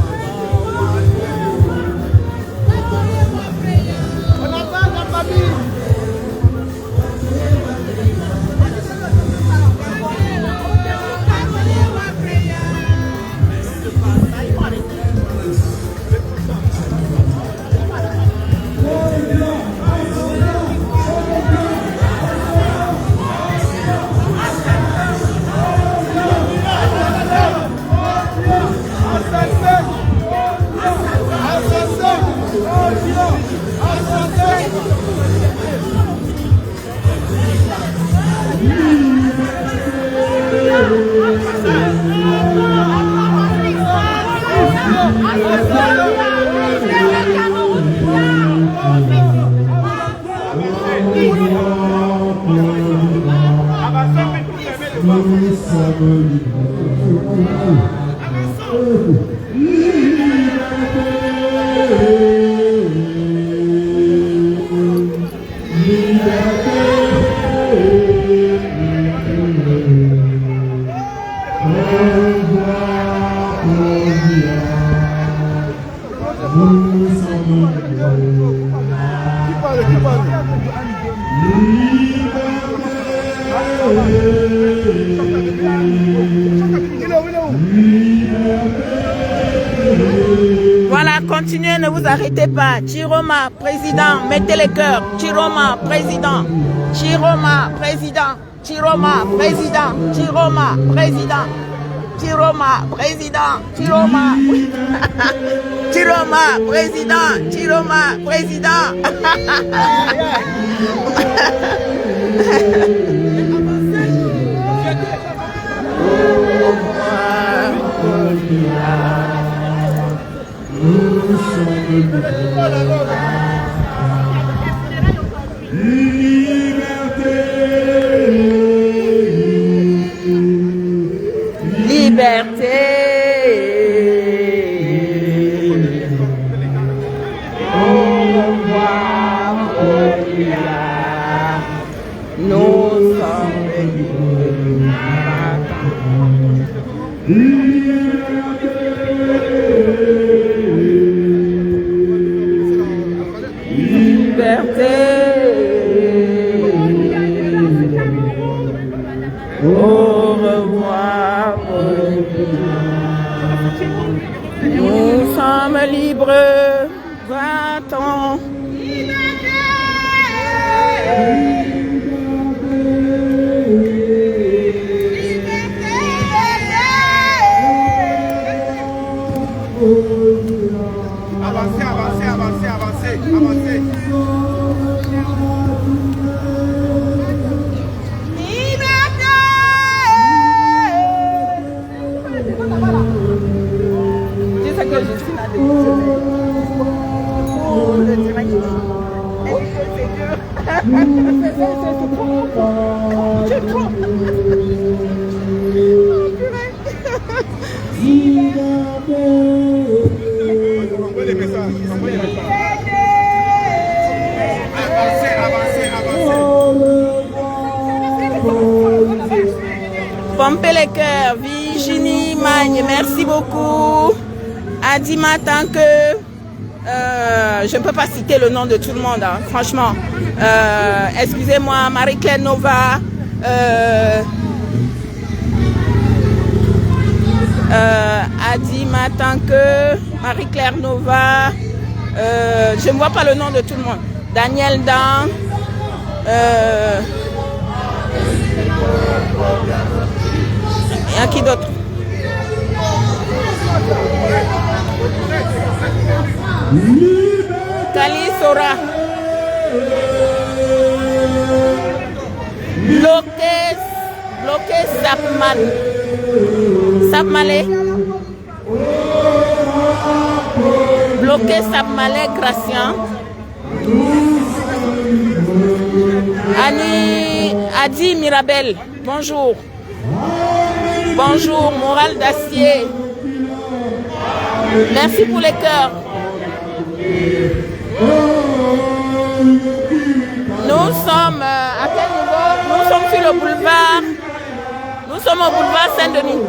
Voilà, continuez, ne vous arrêtez pas. Chiroma, président, mettez les cœurs. Chiroma, président. Chiroma, président. Chiroma, président. Chiroma, président. Chiroma, président. Chiroma. Chiroma, président. Chiroma, président. Liberté. Au revoir, nous sommes liberté. Au revoir, nous sommes libres. Va-t'en. Avancez, avancez, avancez, avancez, avancez. C'est ça que je suis là de c'est trop. Envoyez les messages, envoyez les messages. Avancez, avancez, avancez. Pompez les cœurs. Virginie Magne, merci beaucoup. Adima Tanque. je ne peux pas citer le nom de tout le monde, hein, franchement. Excusez-moi, Marie-Claire Nova, Adi Matanke, Marie-Claire Nova, je ne vois pas le nom de tout le monde. Daniel Dan, et à qui d'autre? Kali Sora, bloqué Sapmalé, bloqué Sapmalé Gracien, Adi Mirabel, bonjour. Bonjour, Morale d'Acier. Merci pour les cœurs. Nous sommes à quel niveau? Nous sommes sur le boulevard. Nous sommes au boulevard Saint-Denis.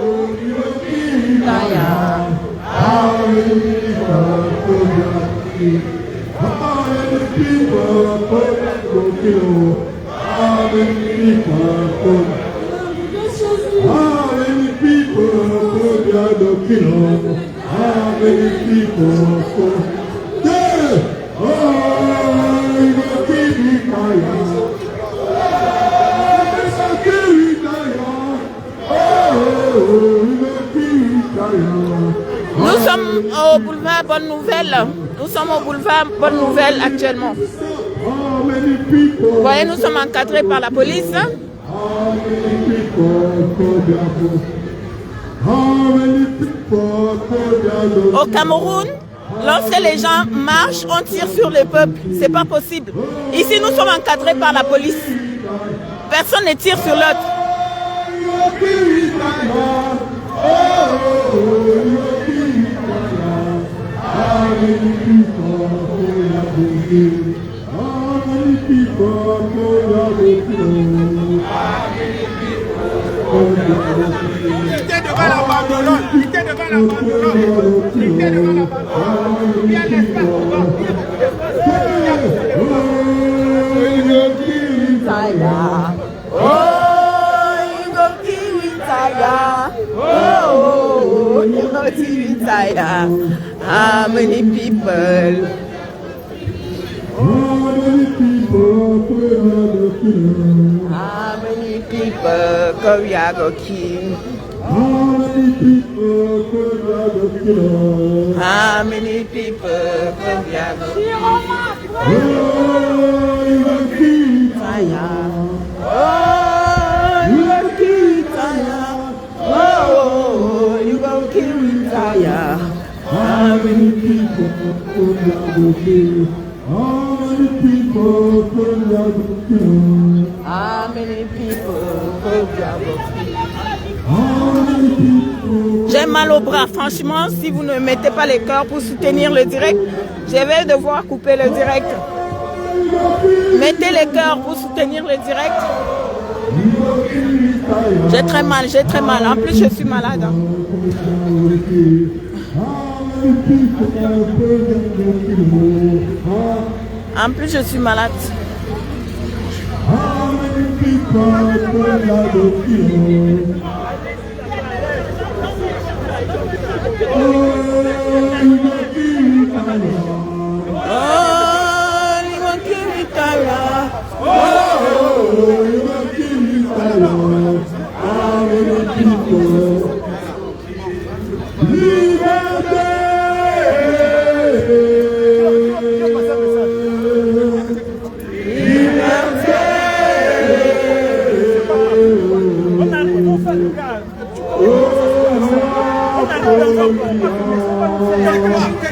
Nous sommes au boulevard Bonne Nouvelle. Nous sommes au boulevard Bonne Nouvelle actuellement. Vous voyez, nous sommes encadrés par la police. Au Cameroun, lorsque les gens marchent, on tire sur le peuple. C'est pas possible. Ici, nous sommes encadrés par la police. Personne ne tire sur l'autre. Il était devant la Babylone, il était devant la Babylone, il était devant la Babylone. Il y a l'espace how many people? How many people Korea go kill? How many people Korea go kill? How many people Korea go kill? Oh, you go kill Taya. Oh, you go kill Taya. Oh, you go kill Taya. How many people Korea go kill? How many people Korea go kill? How many people Korea go kill? J'ai mal au bras, franchement, si vous ne mettez pas les cœurs pour soutenir le direct, je vais devoir couper le direct. Mettez les cœurs pour soutenir le direct. J'ai très mal, en plus je suis malade. Hein. En plus je suis malade.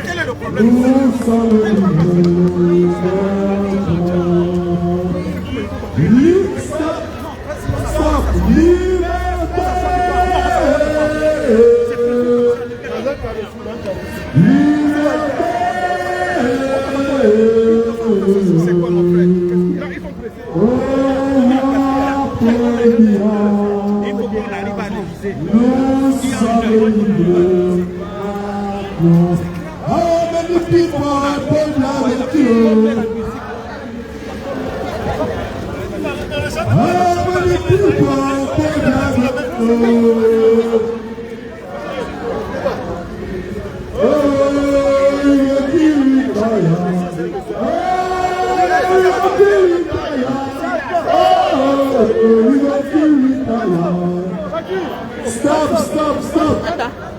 Quel est le problème? C'est quoi mon frère? Ils sont pressés. Il faut qu'on arrive à réviser. How many people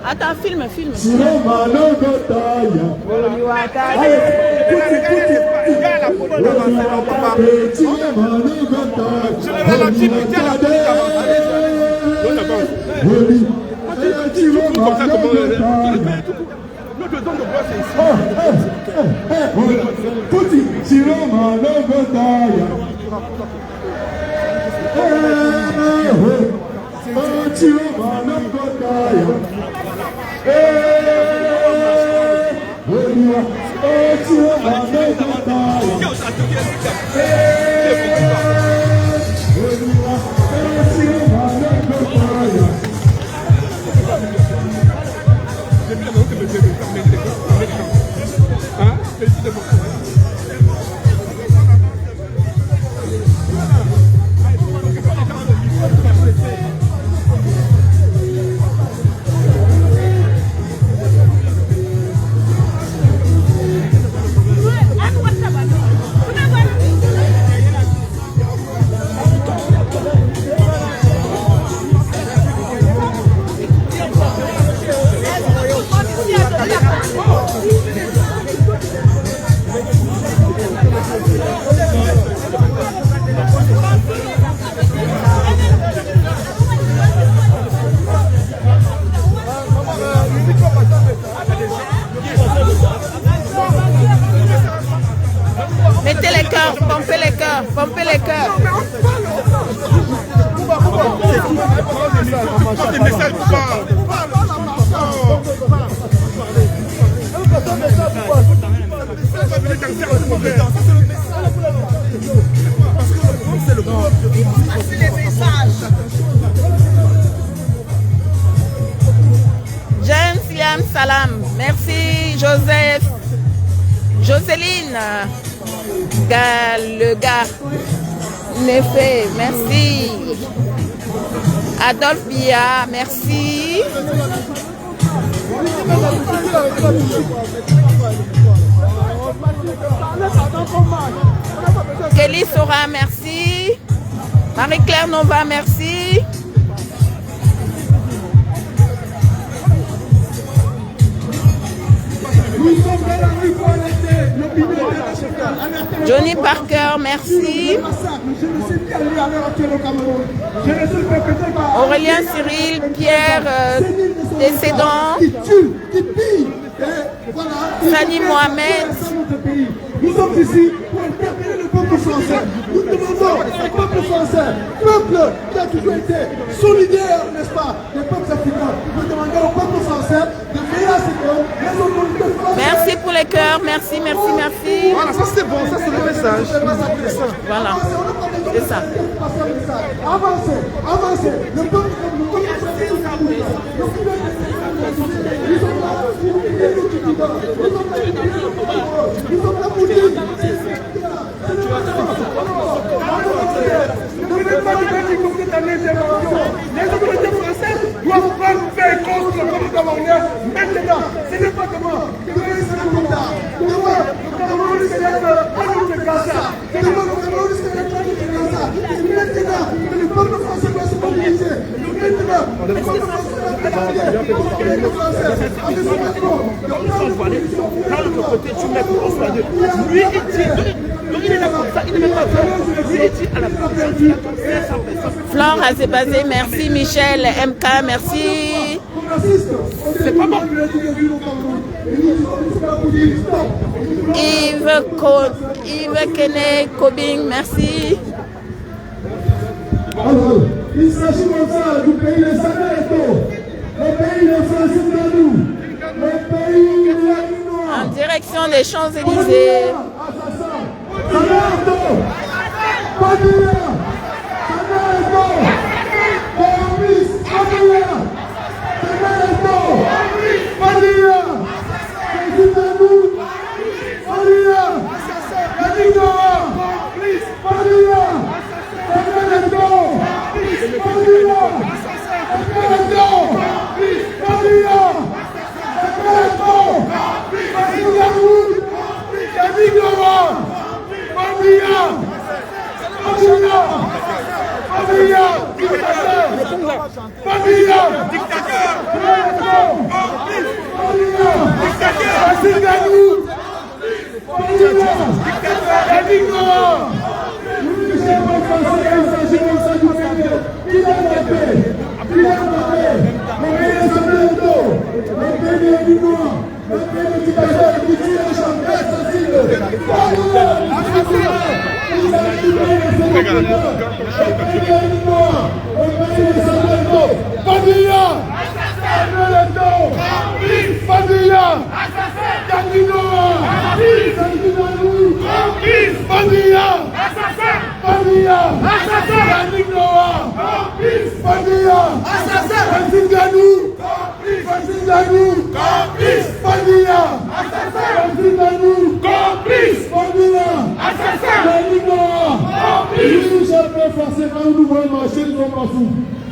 Attends, filme. Mettez les cœurs, pompez les cœurs, pompez les cœurs. James Liam Salam, merci Joseph, Jocelyne, le gars, Nefé, merci. Adolphe Bia, merci. Kelly Sora, merci. Marie-Claire Nova, merci. Johnny Parker, merci. Aurélien Cyril, Pierre Décédant, Sani Mohamed. Nous sommes ici pour interpeller le peuple français. Nous demandons au peuple français, peuple qui a toujours été solidaire, n'est-ce pas, des peuples africains. Nous demandons au peuple français de veiller à ce que les autorités françaises... Merci pour les cœurs, merci. Voilà, ça c'est bon, ça c'est le message. Voilà, c'est ça. Avancez. Le peuple français, nous sommes là pour dire. Les autorités françaises doivent prendre faire contre le peuple camerounais maintenant. Ce n'est pas comment. Demain, c'est plus tard. Demain, le Cameroun risque d'être un autre Gaza. Demain, le Cameroun risque d'être un autre Gaza. C'est maintenant que le peuple français doit se mobiliser. Maintenant, le peuple français doit se mobiliser. Le peuple français a besoin de nous. Quand de l'autre côté, tu mets pour Oswald. Lui, il dit. Donc il est là comme ça, il ne met pas peur. Lui, il dit à la personne, il a comme 500 personnes. Flore Azébazé, merci. Michel MK, merci. C'est pas bon. Yves Kene Kobing, merci. Alors, il s'agit comme ça du pays de Saint-Eto. Le pays de Saint-Eto. Le pays de la En direction des Champs-Élysées. Saint-Eto. Padilla. Saint-Eto. Boris Padilla. Saint-Eto. Padilla. Saint-Eto. Padilla. Fabia, dictateur, Racine Ganou,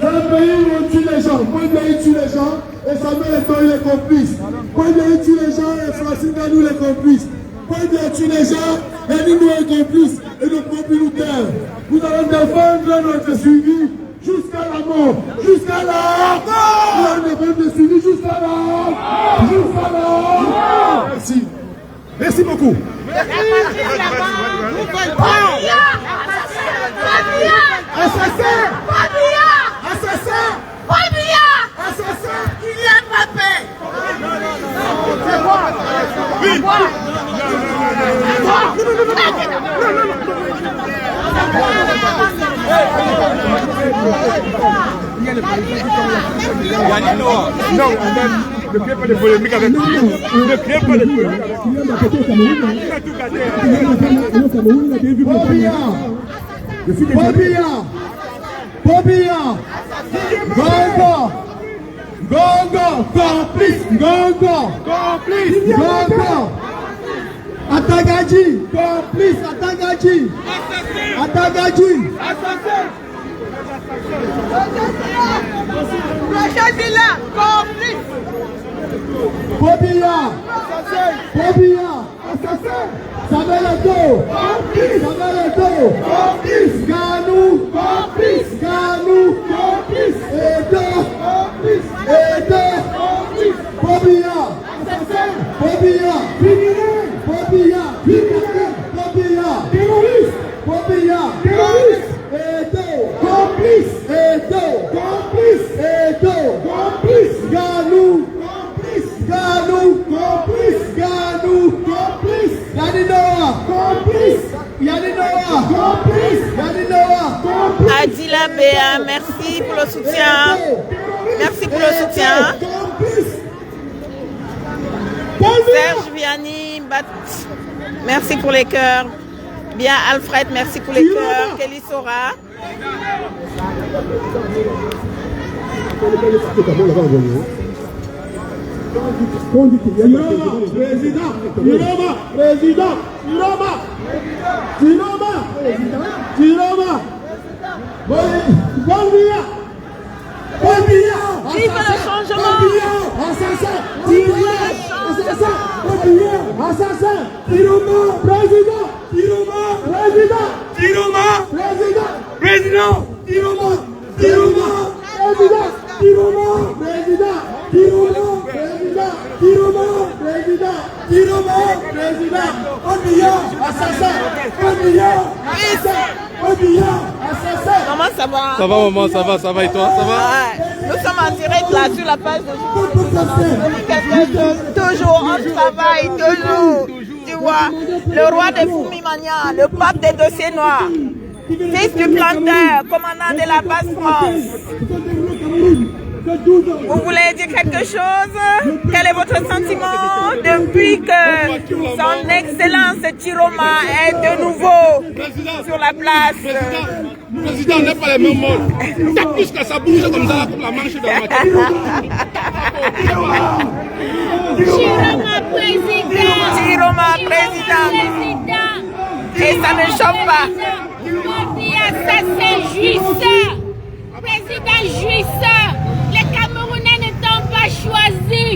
c'est le pays où on tue les gens. Quand il tue les gens, et Samuel Eto'o il est complice. Quand il tue les gens, et Francine Ganou il est complice. Quand il tue les gens, et Nino est complice. Et le peuple nous terre. Nous allons défendre notre suivi jusqu'à la mort. Jusqu'à la mort. Nous allons défendre notre suivi jusqu'à la mort. Jusqu'à la mort. Merci. Merci beaucoup. Assassin! Fabia! Assassin! Fabia! Assassin! Kylian Mbappé! Non, ne créez pas de polémique avec lui. Ne créez pas de polémique avec lui. Il a tout gâté. Bobia! Gongo! Complice! Gongo! Atagaji! Complice! Atagaji! Roger Villa! Complice! Bobia! Assassin! Samuel Eto'o! Ganou! Edo! Bobia! Terroriste! Edo! Ganou! Adila Béa, merci pour le soutien. Merci pour le soutien. Serge Vianney, merci pour les cœurs. Bien Alfred, merci pour les cœurs. Kelly Sora. Vive le changement! Assassin! Président! Comment ça va? Ça va maman, ça va et toi, ça va? Nous sommes en direct là sur la page de toujours, on travaille, toujours. Tu vois, le roi de Fumimania, le pape des dossiers noirs, fils du planteur, commandant de la base France. Vous voulez dire quelque chose? Quel est votre sentiment depuis que son excellence Chiroma est de nouveau sur la place? Le président n'est pas les mêmes mots. T'as plus que ça bouge comme ça pour la manche de la matière. Chiroma président. Et ça ne choque pas. Ça c'est jouisseur. Président jouisseur. Les Camerounais ne t'ont pas choisi.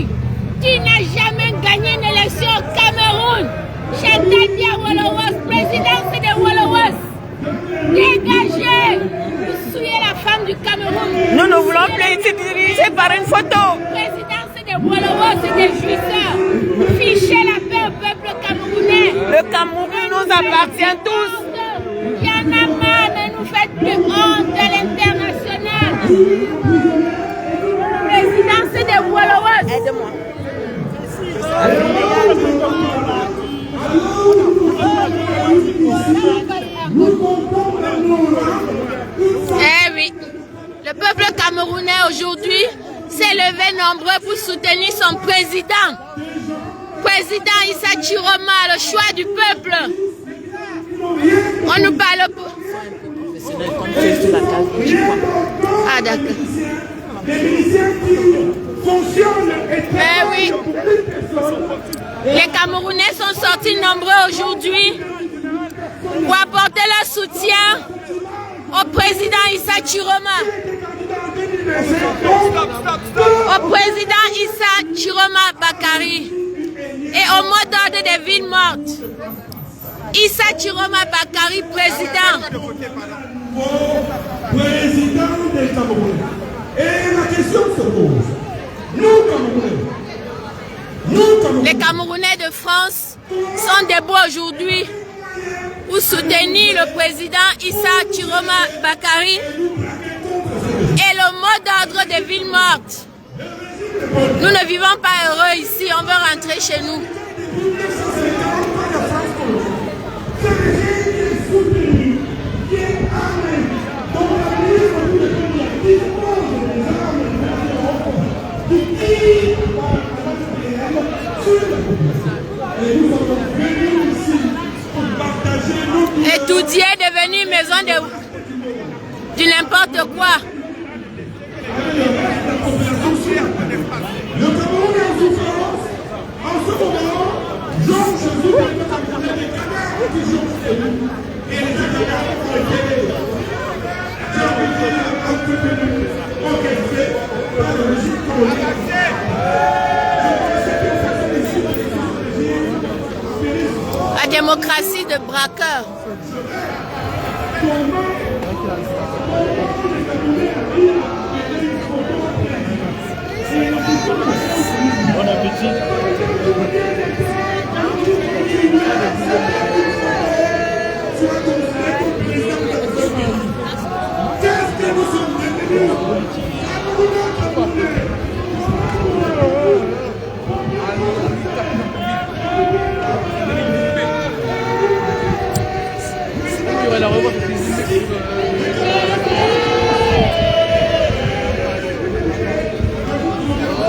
Tu n'as jamais gagné une élection au Cameroun. Chantal Dia Wolowas, président c'est de Wolowas. Dégagez! Vous souillez la femme du Cameroun. Nous ne voulons plus être dirigés par une photo. Le président, c'est des Wolowo, c'est des jouisseurs. Fichez la paix au peuple camerounais. Le Cameroun nous appartient tous. Il y en a marre, ne nous faites plus honte à l'international. Le président, c'est des Wolowo. Aide-moi. Eh oui, le peuple camerounais aujourd'hui s'est levé nombreux pour soutenir son président. Président Issa Chiroma, le choix du peuple. On nous parle pour... Ah d'accord. Eh oui. Les Camerounais sont sortis nombreux aujourd'hui pour apporter leur soutien au président Issa Chiroma. Au président Issa Chiroma Bakary et au mot d'ordre des villes mortes. Issa Chiroma Bakary, président. Président des Camerounais. Et la question se pose. Nous, Camerounais. Les Camerounais de France sont debout aujourd'hui pour soutenir le président Issa Chiroma Bakary et le mot d'ordre des villes mortes. Nous ne vivons pas heureux ici, on veut rentrer chez nous. Et Toudier est devenu une maison de n'importe quoi. Le Cameroun est en souffrance. En ce moment, Georges Zouba est accompagné des cadavres qui sont chez nous. Et les cadavres ont été orchestrés par le régime colonial. La démocratie de braqueurs. Bon appétit.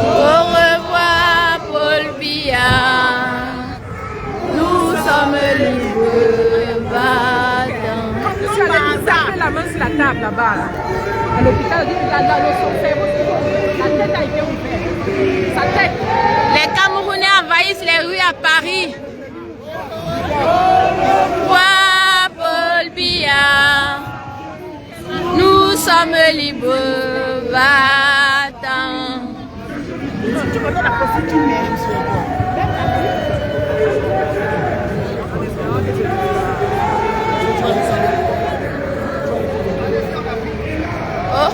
Au revoir, Paul Biya. Nous sommes libres, battants. Quand je suis allée taper la main sur la table là-bas, là, à l'hôpital, on dit qu'il a le son la tête a été ouverte. Sa tête. Les Camerounais envahissent les rues à Paris. Roi Paul Biya. Nous sommes libres, battants. Tu connais la procédure. Oh.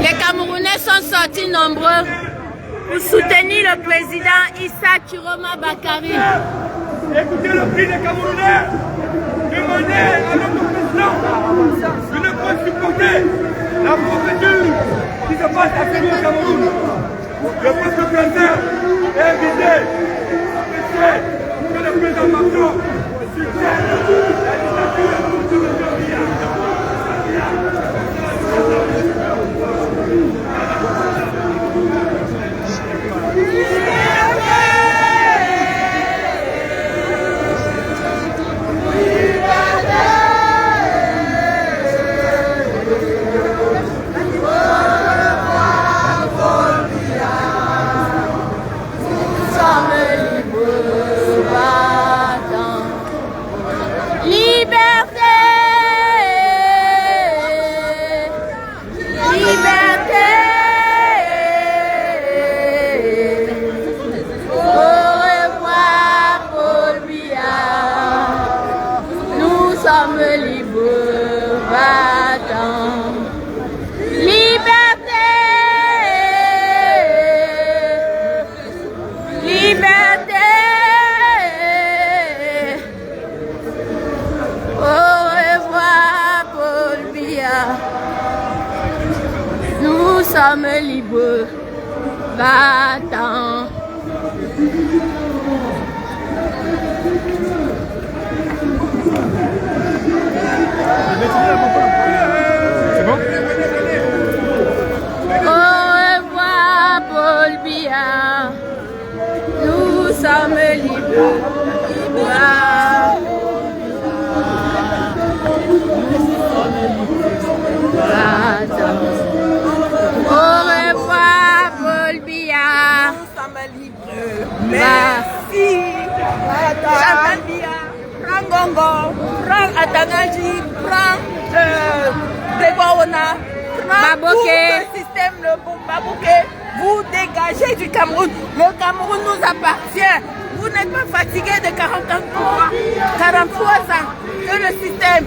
Les Camerounais sont sortis nombreux pour soutenir le président Issa Chiroma Bakary. Écoutez le cri des Camerounais. Demandez à notre président de ne pas supporter la procédure qui se passe actuellement au Cameroun. Le peuple français est invité que le président Macron soutienne la dictature de l'Europe. Nous sommes libres, battants. Va-t'en. C'est bon? Au revoir, Paul Biya. Nous sommes libres. Au revoir, Paul Biya. Nous sommes libres. Merci. Chantal Biya. Prends Gongo. Prends Atangaji. Prends Degwaona. Prends tout le système, le Babouké. Vous dégagez du Cameroun. Le Cameroun nous appartient. Vous n'êtes pas fatigué de 43 ans que le système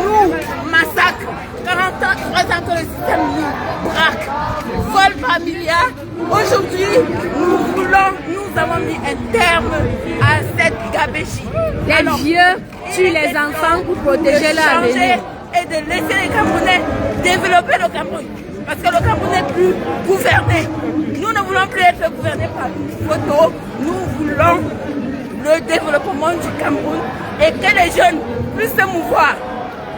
nous massacre. 43 ans que le système nous braque. Vol familial. Aujourd'hui, nous avons mis un terme à cette gabéchie. Les vieux tuent les enfants pour protéger leur avenir. Et de laisser les Camerounais développer le Cameroun. Parce que le Cameroun n'est plus gouverné. Nous ne voulons plus être gouvernés par une photo. Nous voulons le développement du Cameroun et que les jeunes puissent se mouvoir.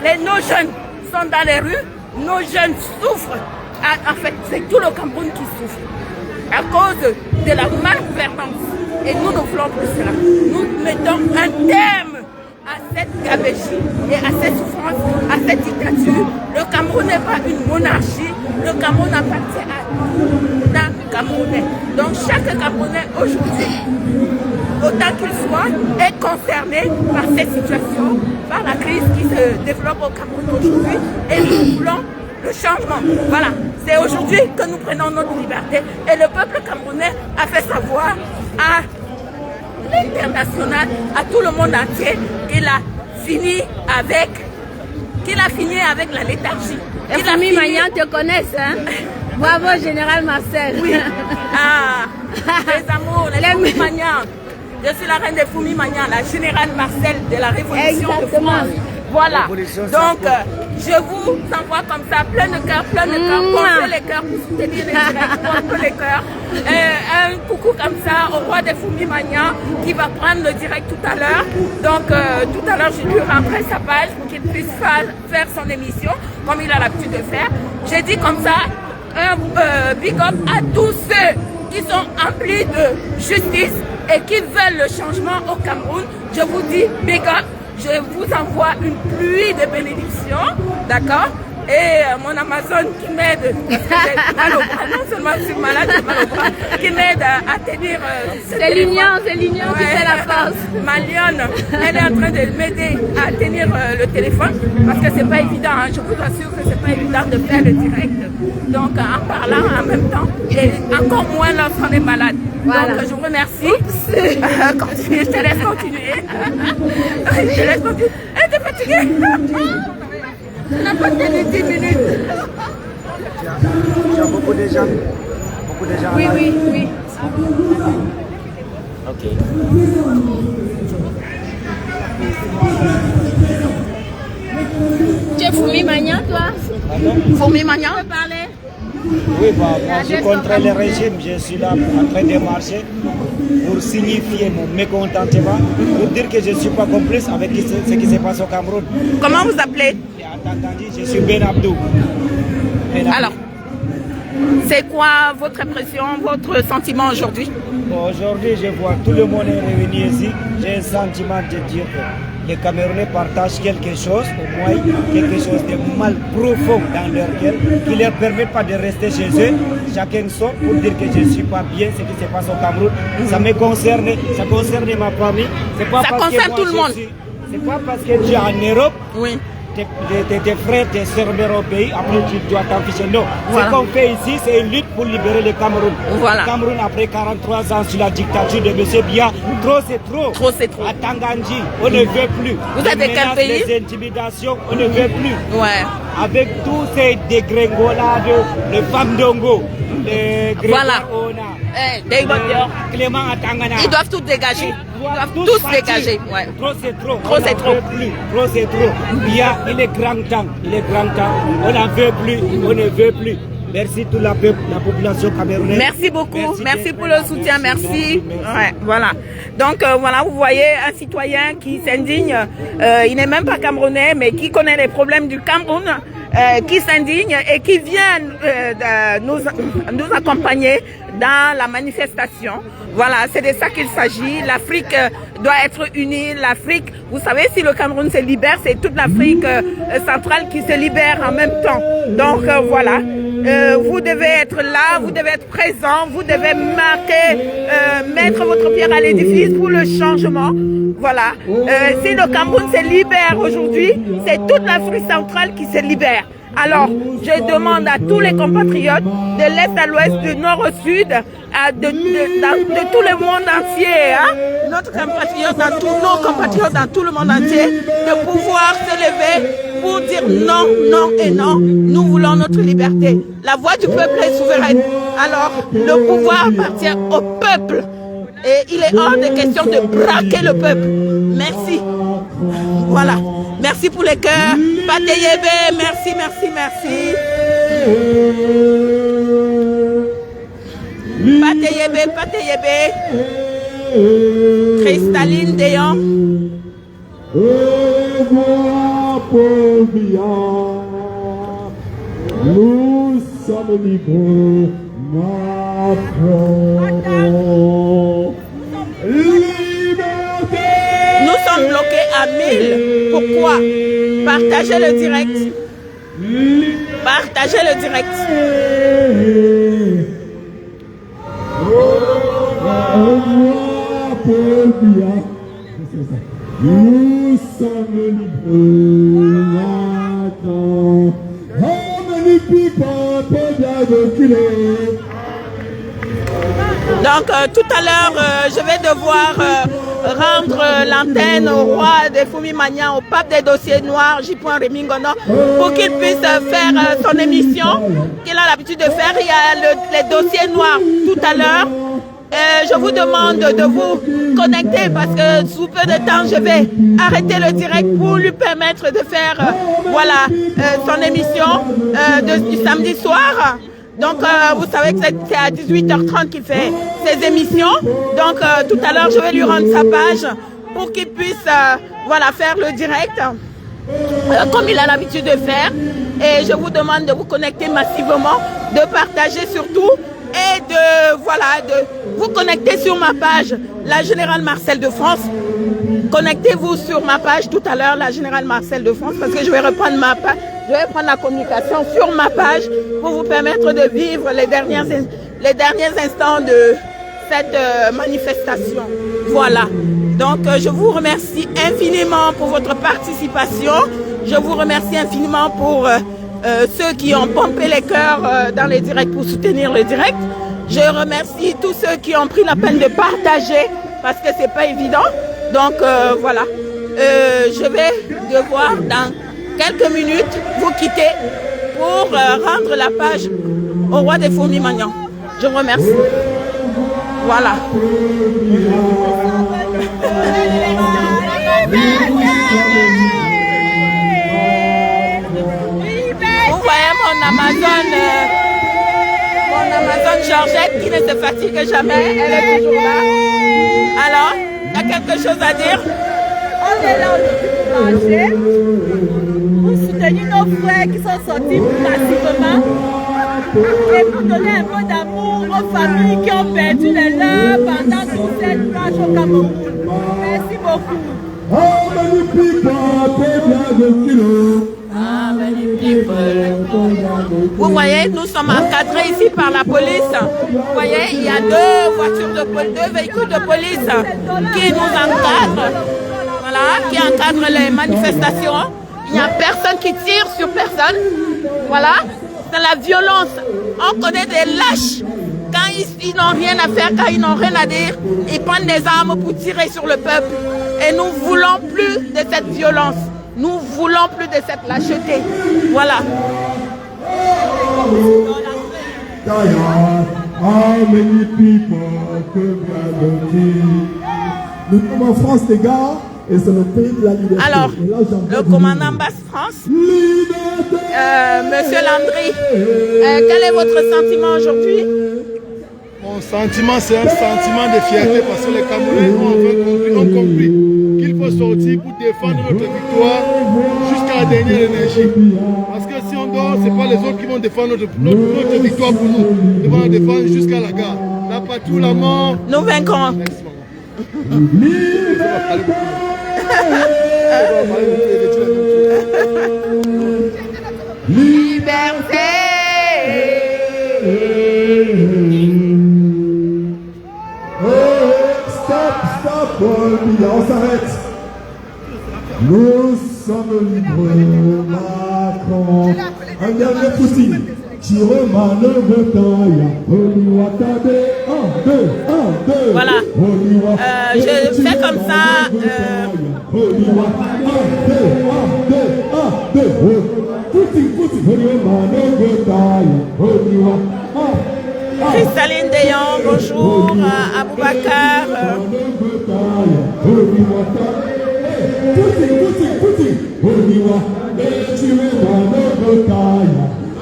Nos jeunes sont dans les rues, nos jeunes souffrent. En fait, c'est tout le Cameroun qui souffre à cause de la malgouvernance. Et nous ne voulons plus cela. Nous mettons un terme à cette gabéchie et à cette souffrance, à cette dictature. Le Cameroun n'est pas une monarchie. Le Cameroun appartient à tout un Camerounais. Donc chaque Camerounais aujourd'hui, autant qu'il soit, est concerné par cette situation, par la crise qui se développe au Cameroun aujourd'hui. Et nous voulons le changement. Voilà, c'est aujourd'hui que nous prenons notre liberté. Et le peuple camerounais a fait savoir à l'international, à tout le monde entier, qu'il a fini avec la léthargie. Les familles Magnan te connaissent, hein? Bravo, Général Marcel. Oui. Ah, les amours, les Foumi Magnan. Je suis la reine des Foumi Magnan, la Générale Marcel de la Révolution de France. Voilà. Donc, je vous envoie comme ça, plein de cœurs, pompez les cœurs pour soutenir les directs, pompez les cœurs. Un coucou comme ça au roi des Foumi Magnan qui va prendre le direct tout à l'heure. Donc, tout à l'heure, je lui rentrerai sa page pour qu'il puisse faire son émission comme il a l'habitude de faire. J'ai dit comme ça, un big up à tous ceux qui sont emplis de justice et qui veulent le changement au Cameroun. Je vous dis big up. Je vous envoie une pluie de bénédictions, d'accord? Et mon Amazon qui m'aide, non seulement je suis malade, j'ai mal au bras, qui m'aide à tenir c'est l'union qui fait la force. Ma lionne, elle est en train de m'aider à tenir le téléphone, parce que c'est pas évident, hein, je vous assure que c'est pas évident de faire le direct. Donc en parlant en même temps, et encore moins lorsqu'on est malade. Voilà. Donc je vous remercie. Continue, je te laisse continuer. Je te laisse continuer. Elle était fatiguée. Tu n'as pas tenu 10 minutes. Tu as beaucoup de gens. Oui. Ok. Tu es Foumi Magnan, toi? Foumi Magnan? Tu peux parler? Oui, moi je suis contre le régime, je suis là en train de marcher pour signifier mon mécontentement, pour dire que je ne suis pas complice avec ce qui se passe au Cameroun. Comment vous appelez? Je suis Ben Abdou. Alors, c'est quoi votre impression, votre sentiment aujourd'hui? Bon, aujourd'hui, je vois tout le monde est réuni ici. J'ai un sentiment de dire que les Camerounais partagent quelque chose, au moins quelque chose de mal profond dans leur cœur, qui ne leur permet pas de rester chez eux. Chacun sort pour dire que je ne suis pas bien ce qui se passe au Cameroun. Ça me concerne, ça concerne ma famille. Ça concerne tout le monde. C'est pas parce que tu es en Europe. Oui. Tes frères, tes sœurs meurent au pays, après tu dois t'afficher. Non, voilà. Ce qu'on fait ici, c'est une lutte pour libérer le Cameroun. Voilà. Le Cameroun, après 43 ans sur la dictature de M. Biya, trop c'est trop. Trop c'est trop. À Tanganji, on ne veut plus. Vous êtes de quel pays? Les intimidations, on ne veut plus. Ouais. Avec tous ces dégringolades, les femmes d'Ongo, les voilà. Clément Atangana. Ils doivent tout dégager. Ils doivent tous dégager. Ouais. Trop c'est trop. Trop c'est trop. Trop c'est trop. Il est grand temps. Il est grand temps. On n'en veut plus. On ne veut plus. Merci toute la population camerounaise. Merci beaucoup. Merci pour le soutien. Merci. Ouais, voilà. Donc voilà, vous voyez un citoyen qui s'indigne. Il n'est même pas camerounais, mais qui connaît les problèmes du Cameroun, qui s'indigne et qui vient nous accompagner dans la manifestation. Voilà, c'est de ça qu'il s'agit. L'Afrique doit être unie. L'Afrique, vous savez, si le Cameroun se libère, c'est toute l'Afrique centrale qui se libère en même temps. Donc voilà, vous devez être là, vous devez être présent, vous devez marquer, mettre votre pierre à l'édifice pour le changement. Voilà, si le Cameroun se libère aujourd'hui, c'est toute l'Afrique centrale qui se libère. Alors, je demande à tous les compatriotes, de l'Est à l'Ouest, du Nord au Sud, de tout le monde entier, hein, nos compatriotes dans tout le monde entier, de pouvoir se lever pour dire non, non et non. Nous voulons notre liberté. La voix du peuple est souveraine. Alors, le pouvoir appartient au peuple. Et il est hors de question de braquer le peuple. Merci. Voilà. Merci pour les cœurs. Pateyebe, merci, merci, merci. Pateyebe, Pateyebe. Cristalline Déon. Nous sommes libres, Nous sommes bloqués à 1000. Pourquoi? Partagez le direct. Partagez le direct. Nous sommes libres. Donc tout à l'heure, je vais devoir rendre l'antenne au roi des Foumimania, au pape des dossiers noirs, J. Rémy Ngono, pour qu'il puisse faire son émission qu'il a l'habitude de faire. Il y a les dossiers noirs tout à l'heure. Je vous demande de vous connecter parce que sous peu de temps, je vais arrêter le direct pour lui permettre de faire voilà, son émission du samedi soir. Donc, vous savez que c'est à 18h30 qu'il fait ses émissions. Donc, tout à l'heure, je vais lui rendre sa page pour qu'il puisse voilà, faire le direct comme il a l'habitude de faire. Et je vous demande de vous connecter massivement, de partager surtout et de, voilà, de vous connecter sur ma page, la Générale Marcel de France. Connectez-vous sur ma page tout à l'heure, la Générale Marcel de France, parce que je vais reprendre ma page. Je vais prendre la communication sur ma page pour vous permettre de vivre les derniers instants de cette manifestation. Voilà. Donc, je vous remercie infiniment pour votre participation. Je vous remercie infiniment pour ceux qui ont pompé les cœurs dans les directs pour soutenir le direct. Je remercie tous ceux qui ont pris la peine de partager parce que c'est pas évident. Donc, voilà. Je vais devoir dans quelques minutes vous quitter pour rendre la page au roi des Foumimania. Je vous remercie. Voilà. Vous voyez mon Amazon Georgette qui ne se fatigue jamais, elle est toujours là. Alors, il y a quelque chose à dire? On est là aujourd'hui pour soutenir nos frères qui sont sortis massivement et pour donner un peu d'amour aux familles qui ont perdu les leurs pendant toute cette marche au Cameroun. Merci beaucoup. Vous voyez, nous sommes encadrés ici par la police. Vous voyez, il y a deux véhicules de police qui nous encadrent. Voilà, qui encadrent les manifestations. Il n'y a personne qui tire sur personne. Voilà, c'est la violence. On connaît des lâches. Quand ils n'ont rien à faire, quand ils n'ont rien à dire, ils prennent des armes pour tirer sur le peuple. Et nous ne voulons plus de cette violence. Nous ne voulons plus de cette lâcheté. Voilà. Nous sommes en France, les gars. Et c'est le pays de la liberté. Alors, le commandant Basse-France, Monsieur Landry, quel est votre sentiment aujourd'hui? Mon sentiment, c'est un sentiment de fierté parce que les Camerounais ont compris qu'il faut sortir pour défendre notre victoire jusqu'à la dernière énergie. Parce que si on dort, ce n'est pas les autres qui vont défendre notre victoire pour nous. Nous devons la défendre jusqu'à la gare. La patrouille, la mort. Nous vaincrons. Liberté. Stop, on s'arrête. Nous sommes libres, Macron. Un dernier footing. Tire manœuvre taille. Voilà. Je fais comme ça. Cristaline Deyon, bonjour. Aboubacar.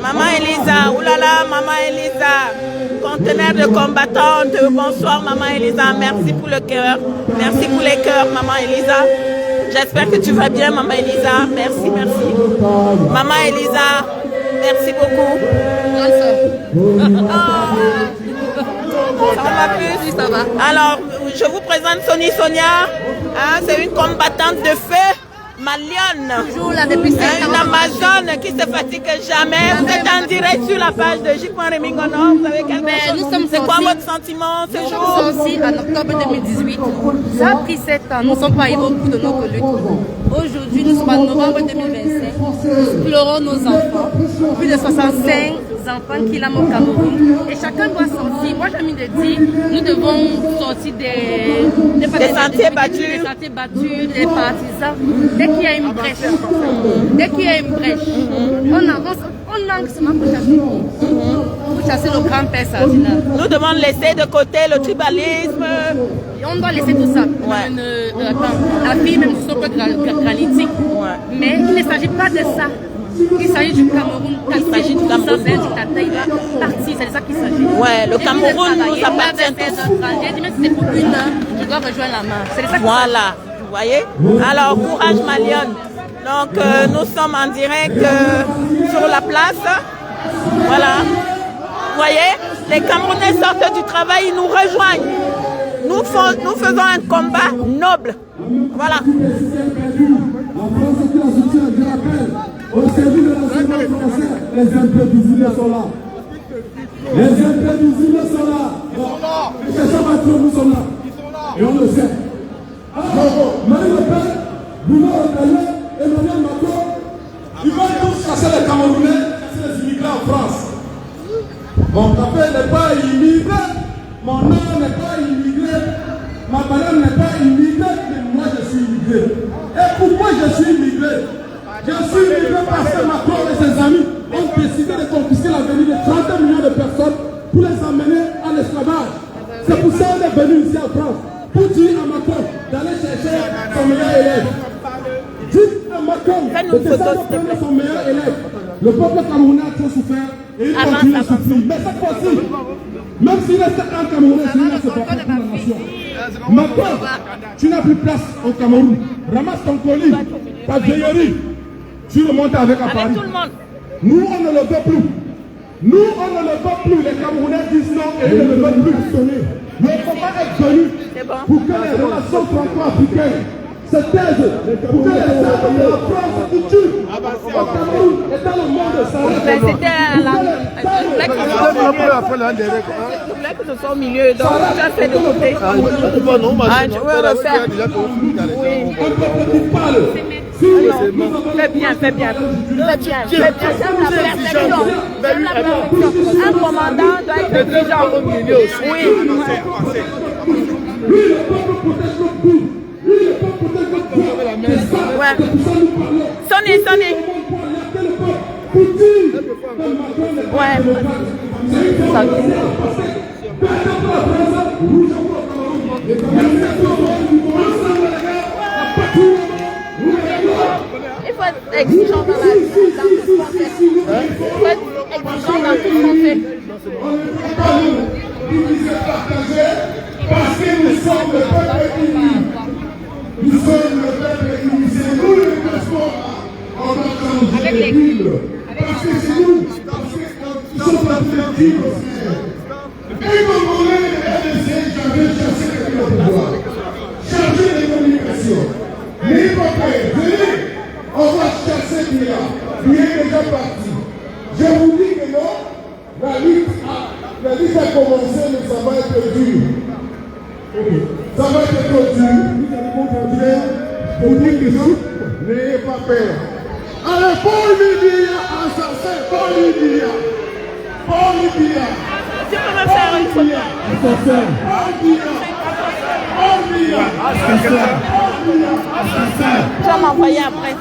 Maman Elisa, oulala, Maman Elisa, conteneur de combattantes, bonsoir Maman Elisa, merci pour le cœur, merci pour les cœurs Maman Elisa, j'espère que tu vas bien Maman Elisa, merci, merci. Maman Elisa, merci beaucoup. Ça va plus? Oui, ça va. Alors, je vous présente Sonia, c'est une combattante de feu. Malienne, une Amazone qui se fatigue jamais. Vous êtes en direct sur la page de J.Remingono. Vous savez c'est quoi votre sentiment ce jour? Nous sommes aussi en octobre 2018. Ça a pris 7 ans. Nous ne sommes pas arrivés au bout de notre lutte. Aujourd'hui, nous sommes en novembre 2025. Nous pleurons nos enfants. Plus de 65 enfants qui l'ont au Cameroun. Et chacun doit sortir. Moi, j'ai envie de dire, nous devons sortir des sentiers battus, des partisans. Dès qu'il y a une brèche, on avance, on lance seulement pour chasser le grand-père Sardina. Nous devons laisser de côté le tribalisme. On doit laisser tout ça. La fille même sur le granitique. Mais il ne s'agit pas de ça. Il s'agit du Cameroun. Il s'agit du Cameroun. C'est ça qu'il s'agit. Ouais, le Cameroun nous appartient tous. J'ai dit, même si c'est pour 1 heure, je dois rejoindre la main. C'est ça. Voilà. Vous voyez? Alors, courage Malienne. Donc, nous sommes en direct sur la place. Voilà. Vous voyez? Les Camerounais sortent du travail, ils nous rejoignent. Nous faisons un combat noble. Voilà. Au service de la nationale française, les imprévisibles sont là. Les imprévisibles sont là. Les chasseurs nous sont là. Et on le sait. Alors, Marine Le Pen, Bruno Retailleau, Emmanuel Macron, ils vont tous chasser les Camerounais, chasser les immigrés en France. Mon papa n'est pas immigré, mon nom n'est pas immigré, ma madame n'est pas immigrée, mais moi je suis immigré. Et pourquoi je suis immigré? Je suis immigré parce que Macron et ses amis ont décidé de confisquer l'avenir de 30 millions de personnes pour les emmener en esclavage. C'est pour ça qu'on est venu ici en France, pour dire à Macron d'aller chercher son meilleur élève. Dites à Macron de prendre son meilleur élève. Le peuple camerounais a trop souffert et il continue à souffrir. Mais cette fois-ci, même s'il reste un Camerounais, il ne se bat pas pour la nation. Macron, tu n'as plus place au Cameroun. Ramasse ton colis, ta vieillerie. Tu remontes avec à Paris. Tout le monde. Nous, on ne le veut plus. Nous, on ne le veut plus. Les Camerounais disent non et ils ne le veulent plus sonner. Le combat est venu pour que les relations franco-africaines se taisent, pour que les armes de la France utiles au Cameroun et dans le monde s'arrêtent. C'était à la... Je voulais que ce soit au milieu, donc tu as fait de côté. Je veux refaire. Oui. Fais bien. Fais bien. J'aime la perfection. Un commandant doit être exigeant. Oui. Ouais. Sonny. Ouais. faut être exigeant dans tout ce qu'on fait. Il faut être exigeant dans tout ce qu'on fait. Parce que nous sommes le peuple uni. Nous sommes le peuple uni. C'est nous le diaspora. On va changer les villes. Parce que c'est nous. Parce que nous sommes la ville. Et comme on est le RDC, j'avais chassé le pouvoir. Changer les communications. Mais pas prêt. Venez. On va chasser Bia. Bia est déjà parti. Je vous dis que non. La lutte a commencé, mais ça va être dur. Ça va être trop dur. Vous dites que non, n'ayez pas peur. Allez, Paul Libya, assassin, Paul Libya. Paul Libya. Tu peux me faire une photo. Assassin. Paul Libya. Assassin. Assassin. Tu vas m'envoyer après.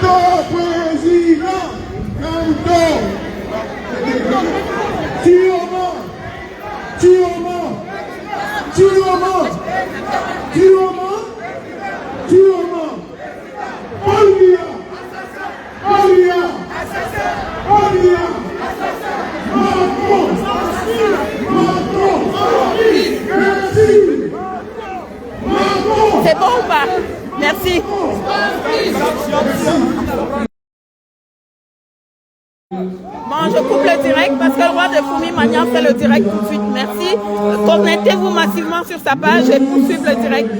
Canton, président. Canton. Tioma. Tioma. Tioma. Tioma. Tioma. Olivia. Olivia. Olivia. Macron. Macron. Macron. C'est bon ou pas? Merci. Bon, je coupe le direct parce que le roi de Foumi Magnan fait le direct tout de suite. Merci. Connectez-vous massivement sur sa page et poursuivre le direct.